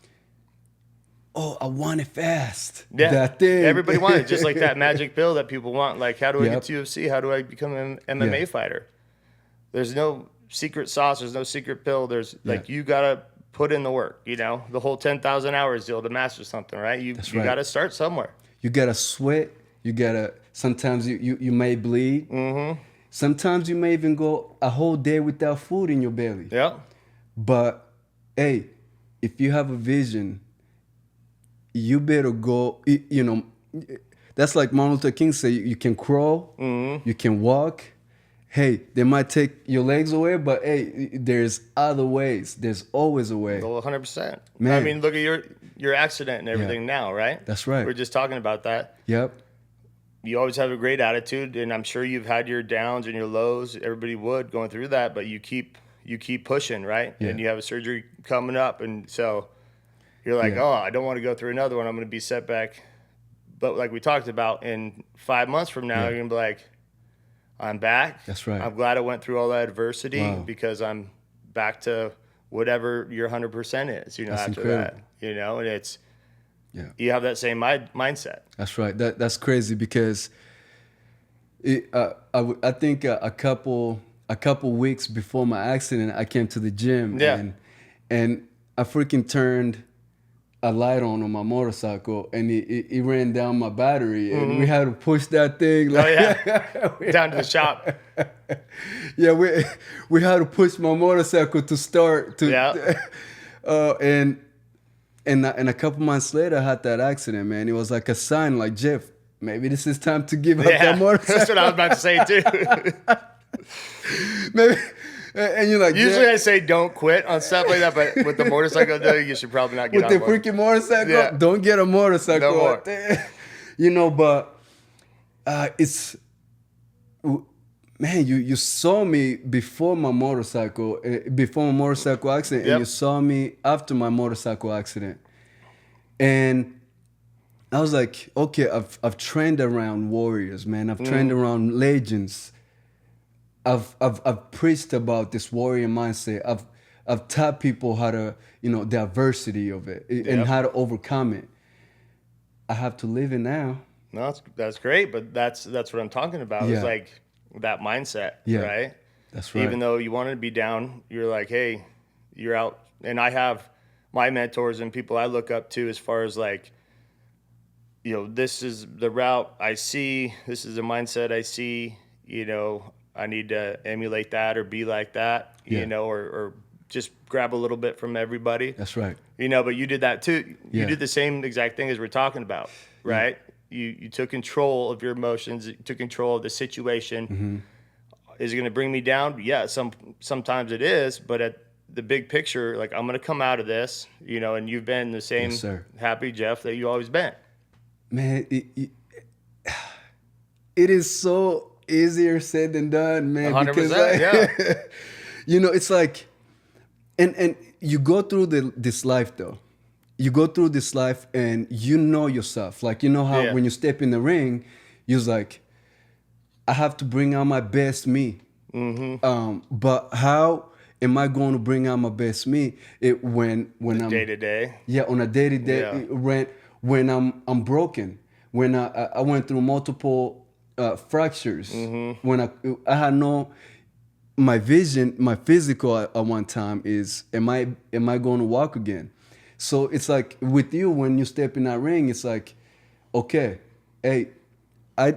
Oh, I want it fast. Yeah, that thing. Everybody wants it, just like that magic pill that people want. Like, how do I get to UFC? How do I become an MMA fighter? There's no secret sauce. There's no secret pill. There's like, you got to put in the work, you know? The whole 10,000 hours deal to master something, right? You got to start somewhere. You got to sweat. You got to, sometimes you may bleed. Mm-hmm. Sometimes you may even go a whole day without food in your belly. Yeah. But, hey, if you have a vision, you better go, you know, that's like Martin Luther King said, you can crawl, you can walk. Hey, they might take your legs away, but hey, there's other ways. There's always a way. Well, 100%. Man. I mean, look at your accident and everything now, right? That's right. We're just talking about that. Yep. You always have a great attitude, and I'm sure you've had your downs and your lows. Everybody would going through that, but you keep pushing, right? Yeah. And you have a surgery coming up, and so you're like, oh, I don't want to go through another one. I'm going to be set back. But like we talked about, in 5 months from now, you're going to be like, I'm back. That's right. I'm glad I went through all that adversity because I'm back to whatever your 100% is, you know, That's after incredible. that, you know, and it's, you have that same mindset. That's right. That's crazy because I think a couple weeks before my accident, I came to the gym and I freaking turned a light on my motorcycle and it ran down my battery and we had to push that thing Down to the shop. Yeah, we had to push my motorcycle to start and a couple months later I had that accident, man. It was like a sign, like, Jeff, maybe this is time to give up that motorcycle. That's what I was about to say too. Maybe. And you're like, usually I say don't quit on stuff like that, but with the motorcycle, though, you should probably not get with on the board. freaking motorcycle. Don't get a motorcycle. No more. You know, but it's, man, you saw me before my motorcycle accident, and you saw me after my motorcycle accident, and I was like, okay, I've trained around warriors, man. I've trained around legends. I've preached about this warrior mindset. I've taught people how to, you know, the adversity of it and how to overcome it. I have to live it now. No, that's great, but that's what I'm talking about. It's like that mindset, right? That's right. Even though you wanted to be down, you're like, hey, you're out. And I have my mentors and people I look up to as far as like, you know, this is the route I see. This is the mindset I see. You know, I need to emulate that or be like that, you know, or just grab a little bit from everybody. That's right. You know, but you did that too. You did the same exact thing as we're talking about, right? You took control of your emotions, you took control of the situation. Is it going to bring me down? Yeah, sometimes it is, but at the big picture, like, I'm going to come out of this, you know, and you've been the same happy Jeff that you always been. Man, it is so easier said than done, man. 100%, because, like, you know, it's like, and you go through this life though. You go through this life and you know yourself. Like, you know how when you step in the ring, you're like, I have to bring out my best me. But how am I going to bring out my best me when I'm Day to day. yeah, on a day to day, when I'm broken, when I went through multiple fractures, when I had no my vision, my physical at one time is am I going to walk again? So it's like with you when you step in that ring, it's like, okay, hey,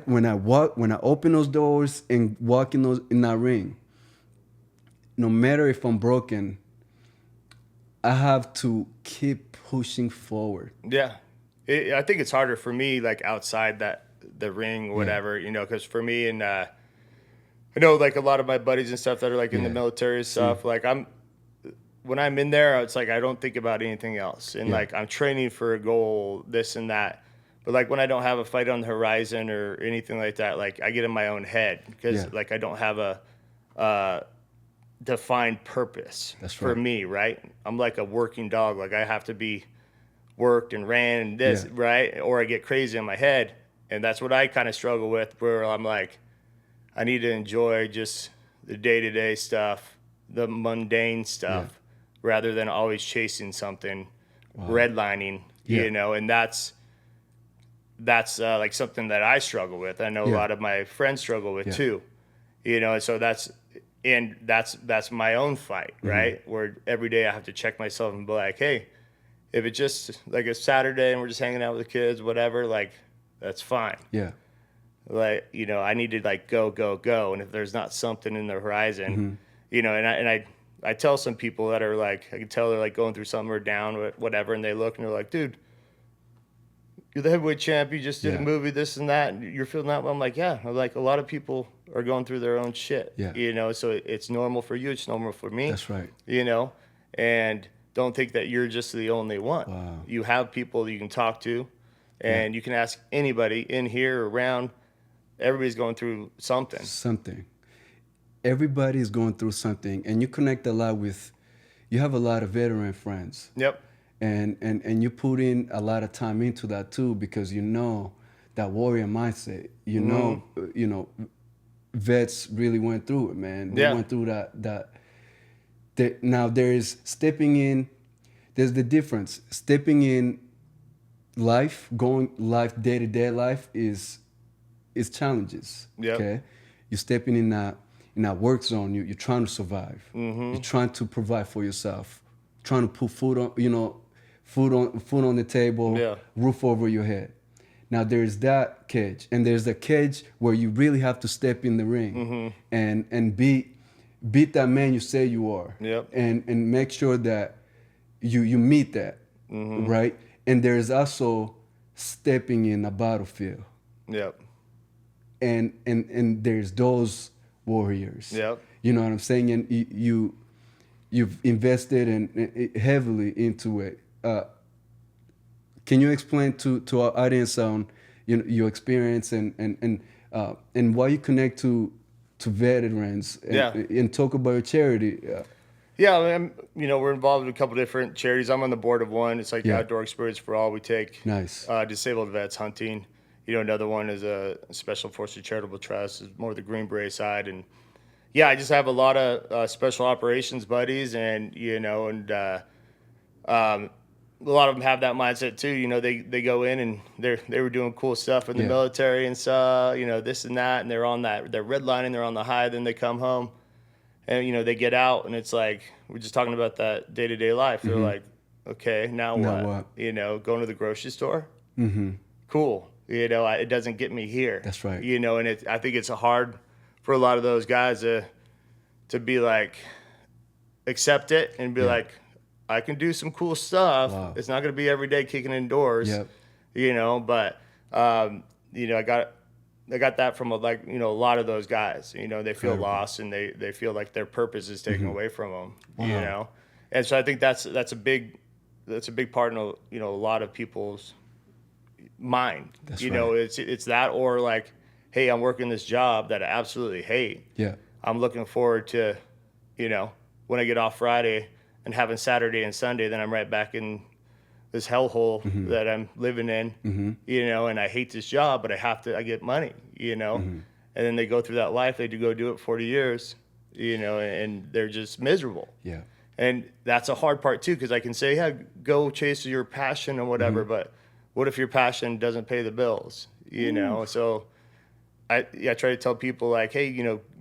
when I open those doors and walk in that ring, no matter if I'm broken, I have to keep pushing forward. Yeah. I think it's harder for me, like outside the ring or whatever, because for me, and I know like a lot of my buddies and stuff that are like in the military and stuff, like when I'm in there, it's like I don't think about anything else. And like I'm training for a goal, this and that. But like when I don't have a fight on the horizon or anything like that, like I get in my own head because like I don't have a defined purpose for me, right? I'm like a working dog. Like I have to be worked and ran and this, right? Or I get crazy in my head. And that's what I kind of struggle with, where I'm like, I need to enjoy just the day-to-day stuff, the mundane stuff, rather than always chasing something, redlining, and that's like something that I struggle with. I know a lot of my friends struggle with too, and so that's my own fight, right? Where every day I have to check myself and be like, hey, if it's just like a Saturday and we're just hanging out with the kids, whatever, like that's fine. Yeah. Like, I need to like go. And if there's not something in the horizon, and I tell some people that are like, I can tell they're like going through something or down or whatever. And they look and they're like, dude, you're the heavyweight champ. You just did a movie, this and that. And you're feeling that. I'm like, yeah. I'm like, a lot of people are going through their own shit, so it's normal for you. It's normal for me. That's right. And don't think that you're just the only one. Wow. You have people you can talk to, and you can ask anybody in here or around. Everybody's going through something. Everybody's going through something, and you connect a lot with. You have a lot of veteran friends. Yep. And you put in a lot of time into that too, because that warrior mindset. Vets really went through it, man. They went through that. Now there's stepping in. There's the difference. Stepping in life, day to day life is challenges. Yep. Okay, you're stepping in that work zone. You're trying to survive. You're trying to provide for yourself. Trying to put food on the table. Roof over your head. Now there's that cage, and there's the cage where you really have to step in the ring and beat that man you say you are. Yep. And make sure that you meet that, right? And there's also stepping in a battlefield. Yep. And there's those warriors. Yep. You know what I'm saying? And you've invested heavily into it. Can you explain to our audience on your experience and why you connect to veterans and talk about your charity? Yeah, we're involved in a couple different charities. I'm on the board of one. It's like the Outdoor Experience for All. We take disabled vets hunting. Another one is a Special Forces Charitable Trust, is more the Green Beret side. And I just have a lot of special operations buddies, and a lot of them have that mindset too. They go in and they were doing cool stuff in the military and stuff, this and that, and they're redlining, they're on the high, then they come home and they get out and it's like we're just talking about that day-to-day life. They're like, okay, now what? Going to the grocery store? Cool. It doesn't get me here. That's right. And I think it's hard for a lot of those guys to be like, accept it and be like, I can do some cool stuff. Wow. It's not going to be every day kicking indoors, but I got that from a lot of those guys. They feel lost and they feel like their purpose is taken away from them. Wow. And so I think that's a big part in a lot of people's mind. That's right. It's that, or like, hey, I'm working this job that I absolutely hate. Yeah. I'm looking forward to, when I get off Friday and having Saturday and Sunday, then I'm right back in this hellhole that I'm living in, and I hate this job, but I get money, and then they go through that life, they do go do it 40 years, and they're just miserable. Yeah. And that's a hard part too, because I can say, yeah, go chase your passion and whatever, but what if your passion doesn't pay the bills? So I try to tell people like, hey,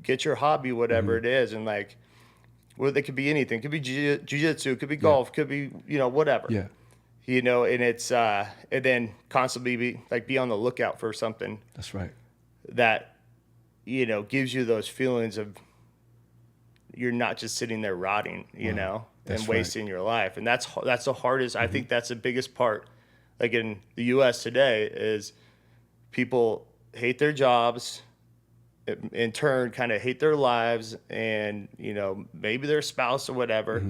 get your hobby, whatever it is, and like, well, it could be anything. It could be jiu-jitsu, it could be golf, could be, whatever. Yeah. And it's and then constantly be on the lookout for something That's right. that gives you those feelings of you're not just sitting there rotting, That's and wasting your life. And that's the hardest. I think that's the biggest part. Like in the U.S. today, is people hate their jobs, in turn, kind of hate their lives, and maybe their spouse or whatever.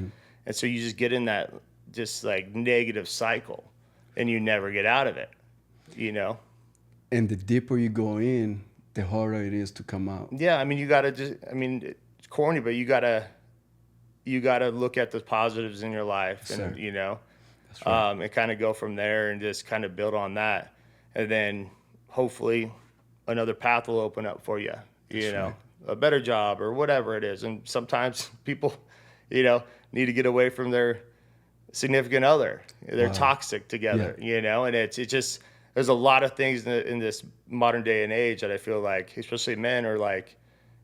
And so you just get in that just like negative cycle, and you never get out of it. And the deeper you go in, the harder it is to come out. Yeah, I mean, you gotta it's corny, but you gotta look at the positives in your life, and That's right. and kind of go from there, and just kind of build on that, and then hopefully another path will open up for you. right. A better job or whatever it is. And sometimes people, need to get away from their significant other. They're toxic together, and it's just, there's a lot of things in this modern day and age that I feel like, especially men, are like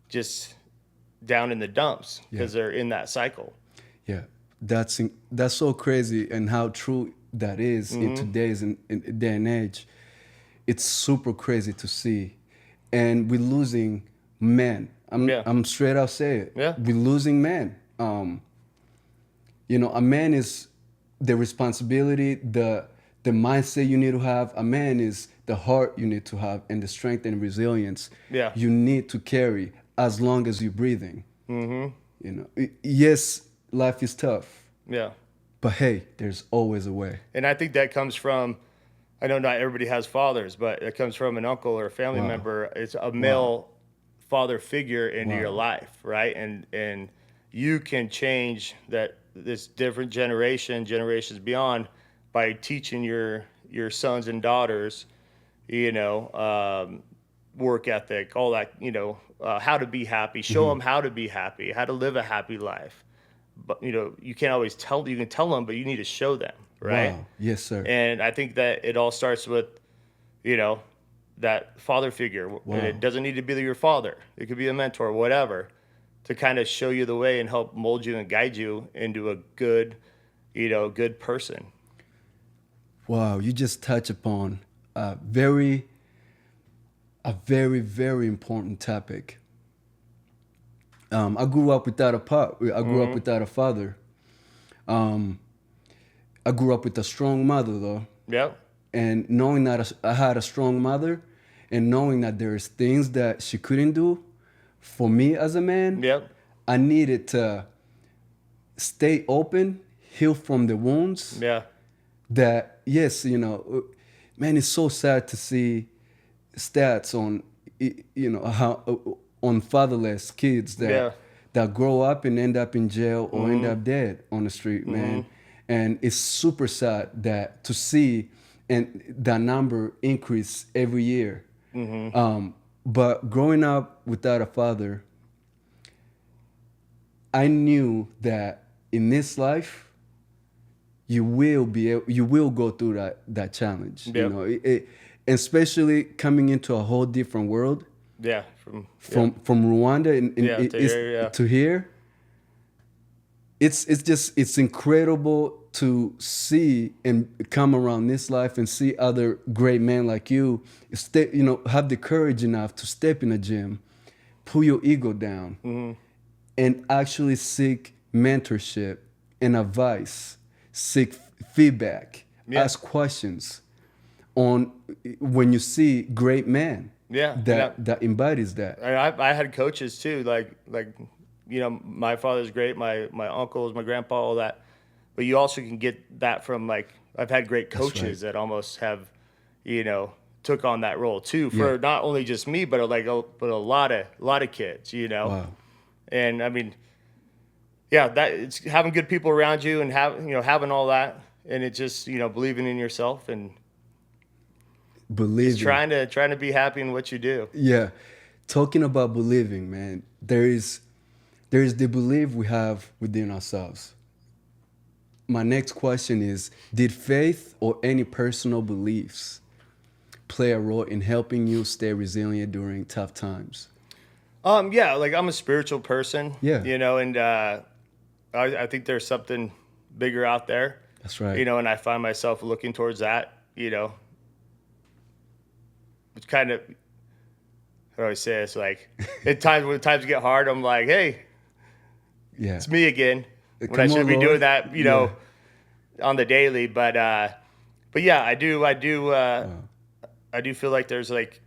just down in the dumps because they're in that cycle. Yeah. That's so crazy, and how true that is in today's in day and age. It's super crazy to see. And we're losing men. I'm straight out say it. Yeah. We're losing men. A man is the responsibility, the mindset you need to have. A man is the heart you need to have, and the strength and resilience you need to carry as long as you're breathing. Yes, life is tough. Yeah. But hey, there's always a way. And I think that comes from, I know not everybody has fathers, but it comes from an uncle or a family member. It's a male father figure into your life, right? And you can change this different generations beyond, by teaching your sons and daughters, work ethic, all that, how to be happy, show them how to be happy, how to live a happy life. But, you can't always you can tell them, but you need to show them, right? Wow. Yes, sir. And I think that it all starts with, that father figure. And it doesn't need to be your father. It could be a mentor, whatever, to kind of show you the way and help mold you and guide you into a good, good person. Wow, you just touch upon a very, very important topic. I grew up without a pop. I grew up without a father. I grew up with a strong mother, though. Yep. And knowing that I had a strong mother, and knowing that there's things that she couldn't do for me as a man, I needed to stay open, heal from the wounds. Yeah. That, yes, man, it's so sad to see stats on, how on fatherless kids that grow up and end up in jail or end up dead on the street, man. And it's super sad that to see and that number increase every year. But growing up without a father, I knew that in this life, you will go through that challenge. Especially coming into a whole different world. Yeah. From Rwanda to here. It's incredible to see and come around this life and see other great men like you, have the courage enough to step in a gym, pull your ego down, and actually seek mentorship and advice, seek feedback, ask questions on when you see great men that embodies that. I had coaches too, like my father's great, my uncles, my grandpa, all that. But you also can get that from, like, I've had great coaches that almost have, took on that role too, for not only just me, but but a lot of kids, Wow. And I mean, that it's having good people around you and having all that, and it just believing in yourself and believing, trying to be happy in what you do. Yeah, talking about believing, man. There's there's the belief we have within ourselves. My next question is, did faith or any personal beliefs play a role in helping you stay resilient during tough times? Yeah, like I'm a spiritual person, Yeah. and I think there's something bigger out there, That's right. and I find myself looking towards that, it's kind of, how do I say this? Like, at times when times get hard, I'm like, hey, Yeah. it's me again. When Come I on, should be Lord. doing that, Yeah. on the daily. But yeah, I do feel like there's like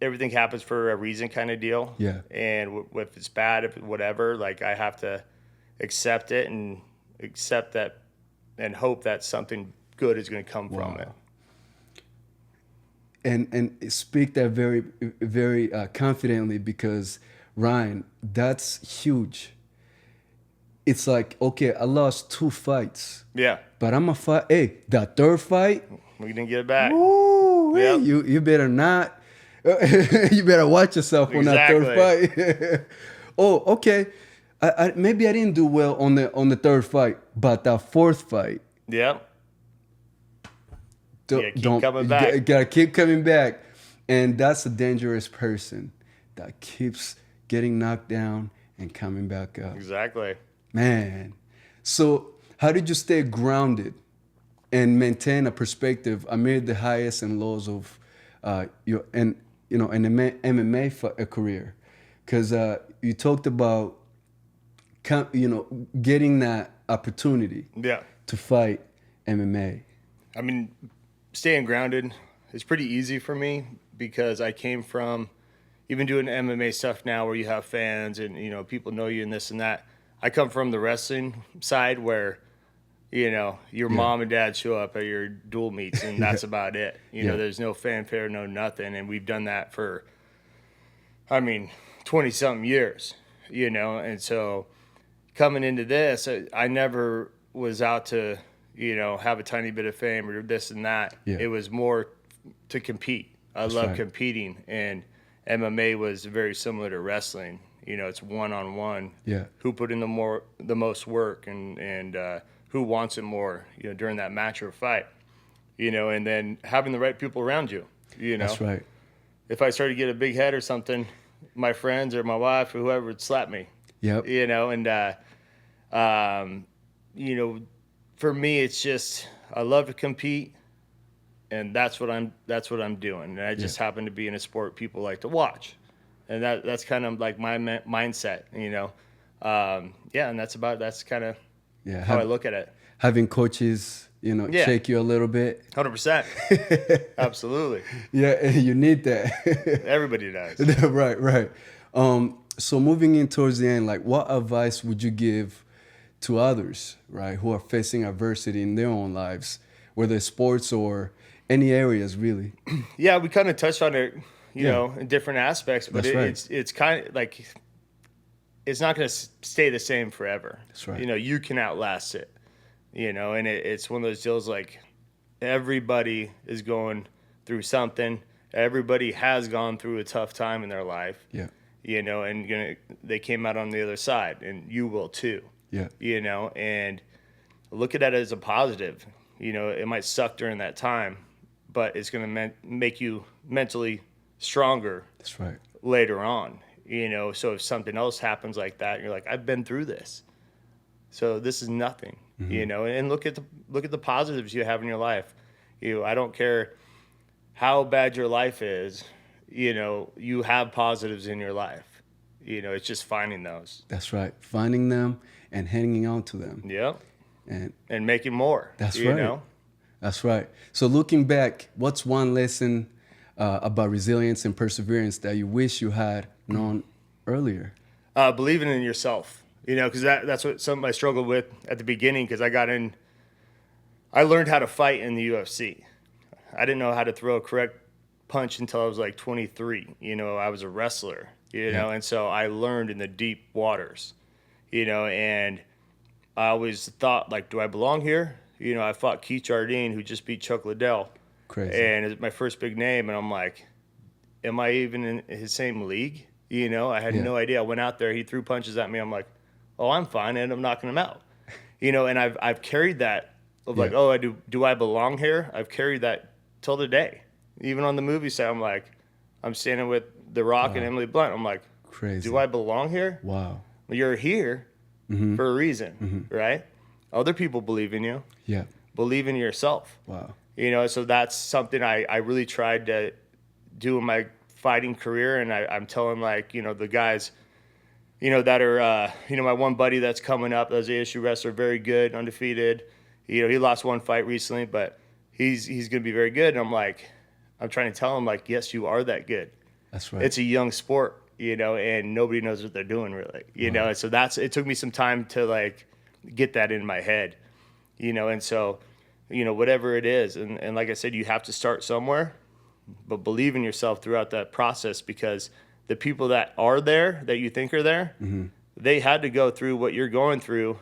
everything happens for a reason kind of deal. Yeah. And if it's bad, if whatever, like I have to accept it and accept that and hope that something good is going to come from it. And speak that very very confidently, because Ryan, that's huge. It's like, okay, I lost 2 fights, Yeah. but I'm a fight. Hey, that third fight, We didn't get it back. woo, hey, Yep. you better not. You better watch yourself on that third fight. Oh, okay. Maybe I didn't do well on the third fight, but that fourth fight, Yep. Keep coming you back. gotta keep coming back. And that's a dangerous person that keeps getting knocked down and coming back up. Exactly. Man. So how did you stay grounded and maintain a perspective amid the highs and lows of your an MMA career? Because you talked about getting that opportunity Yeah. to fight MMA. I mean, staying grounded is pretty easy for me because I came from even doing MMA stuff now where you have fans and, people know you and this and that. I come from the wrestling side where, your mom and dad show up at your duel meets and that's about it. There's no fanfare, no nothing. And we've done that for, 20 something years, and so coming into this, I never was out to, have a tiny bit of fame or this and that. Yeah. It was more to compete. I love right. competing, and MMA was very similar to wrestling. It's one-on-one. Yeah. Who put in the most work and who wants it more, during that match or fight, and then having the right people around you, That's right. If I started to get a big head or something, my friends or my wife or whoever would slap me. Yep. For me, it's just I love to compete, and that's what I'm doing. And I just happen to be in a sport people like to watch, and that's kind of like my mindset, and that's kind of how I look at it. Having coaches, shake you a little bit. 100%, absolutely. Yeah, you need that. Everybody does. Right. So moving in towards the end, like what advice would you give to others, right, who are facing adversity in their own lives, whether it's sports or any areas, really? Yeah, we kind of touched on it, in different aspects, but it's kind of like it's not going to stay the same forever. That's right. You can outlast it, and it's one of those deals like everybody is going through something. Everybody has gone through a tough time in their life. Yeah. And they came out on the other side, and you will too. Yeah. And look at it as a positive. It might suck during that time, but it's going to make you mentally stronger. That's right. Later on, so if something else happens like that, you're like, I've been through this, so this is nothing. And look at the positives you have in your life. I don't care how bad your life is, you have positives in your life. It's just finding those. That's right. Finding them and hanging on to them. Yeah. And making more. That's right. That's right. So looking back, what's one lesson about resilience and perseverance that you wish you had known earlier? Believing in yourself, because that's what something I struggled with at the beginning, because I learned how to fight in the UFC. I didn't know how to throw a correct punch until I was like 23. I was a wrestler, and so I learned in the deep waters, and I always thought, like, do I belong here? I fought Keith Jardine, who just beat Chuck Liddell. Crazy. And it's my first big name, and I'm like, am I even in his same league? You know, I had Yeah. no idea. I went out there, he threw punches at me. I'm like, oh, I'm fine, and I'm knocking him out. You know, and I've carried that of like, Yeah. oh, do I belong here? I've carried that till today. Even on the movie set, I'm like, I'm standing with The Rock and Wow. Emily Blunt. I'm like, Crazy. do I belong here? Wow. You're here for a reason, right? Other people believe in you. Yeah. Believe in yourself. Wow. You know, so that's something I really tried to do in my fighting career. And I'm telling, like, you know, the guys, you know, that are, you know, my one buddy that's coming up as a issue wrestler, very good, undefeated. You know, he lost one fight recently, but he's going to be very good. And I'm like, I'm trying to tell him, like, yes, you are that good. That's right. It's a young sport, you know, and nobody knows what they're doing, really, you know. And so it took me some time to, like, get that in my head, you know. And so, you know, whatever it is, and like I said, you have to start somewhere, but believe in yourself throughout that process, because the people that are there, that you think are there, they had to go through what you're going through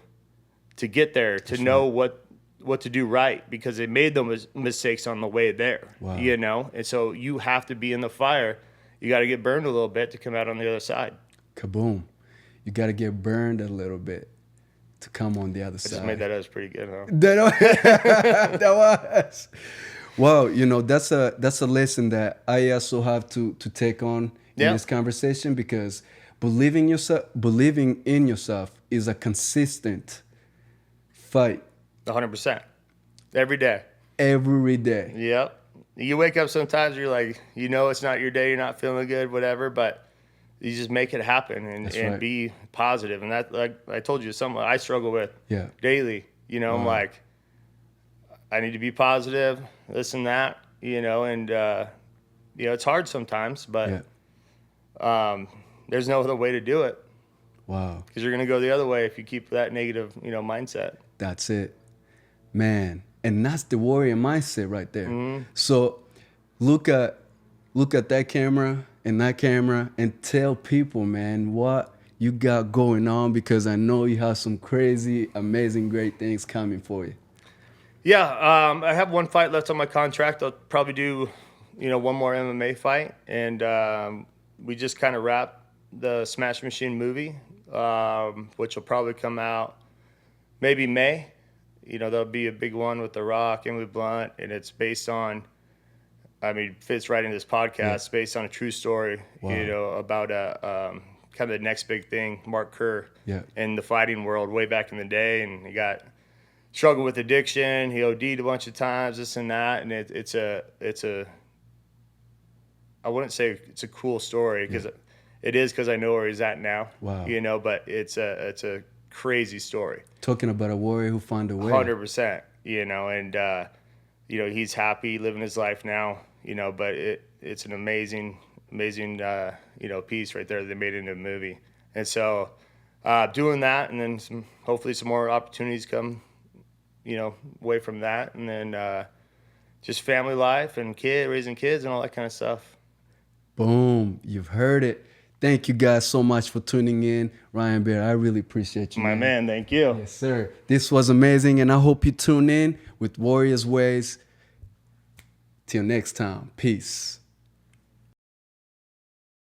to get there, to know what to do right, because they made those mistakes on the way there, Wow. you know. And so you have to be in the fire. You got to get burned a little bit to come out on the other side. Kaboom. You got to get burned a little bit to come on the other I side. just made that as pretty good, huh? That was. Well, you know, that's a lesson that I also have to take on in this conversation, because believing in yourself is a consistent fight 100%. Every day. every day. Yep. You wake up sometimes, you're like, you know, it's not your day, you're not feeling good, whatever, but you just make it happen and right. be positive. And that, like I told you, something I struggle with Yeah. daily. You know, I'm like, I need to be positive, this and that, you know, and, you know, it's hard sometimes, but there's no other way to do it, Wow. because you're going to go the other way if you keep that negative, you know, mindset. That's it. Man. And that's the warrior mindset right there. So look at that camera and that camera and tell people, man, what you got going on, because I know you have some crazy, amazing, great things coming for you. Yeah, I have one fight left on my contract. I'll probably do, you know, one more MMA fight, and we just kind of wrapped the Smash Machine movie, which will probably come out maybe May. You know, there'll be a big one with The Rock and with Blunt, and it's based on, I mean, fits right into this podcast, based on a true story, you know, about kind of the next big thing, Mark Kerr, in the fighting world way back in the day, and he got struggled with addiction, he OD'd a bunch of times, this and that, and it's a I wouldn't say it's a cool story, because it is, because I know where he's at now, you know, but it's a crazy story. Talking about a warrior who found a way. 100%, you know, and you know, he's happy living his life now, you know, but it's an amazing you know, piece right there that they made into a movie. And so doing that, and then hopefully some more opportunities come, you know, away from that, and then just family life and raising kids and all that kind of stuff. Boom. You've heard it. Thank you guys so much for tuning in. Ryan Bear, I really appreciate you, My man, thank you. Yes, sir. This was amazing, and I hope you tune in with Warriors Ways. Till next time, peace.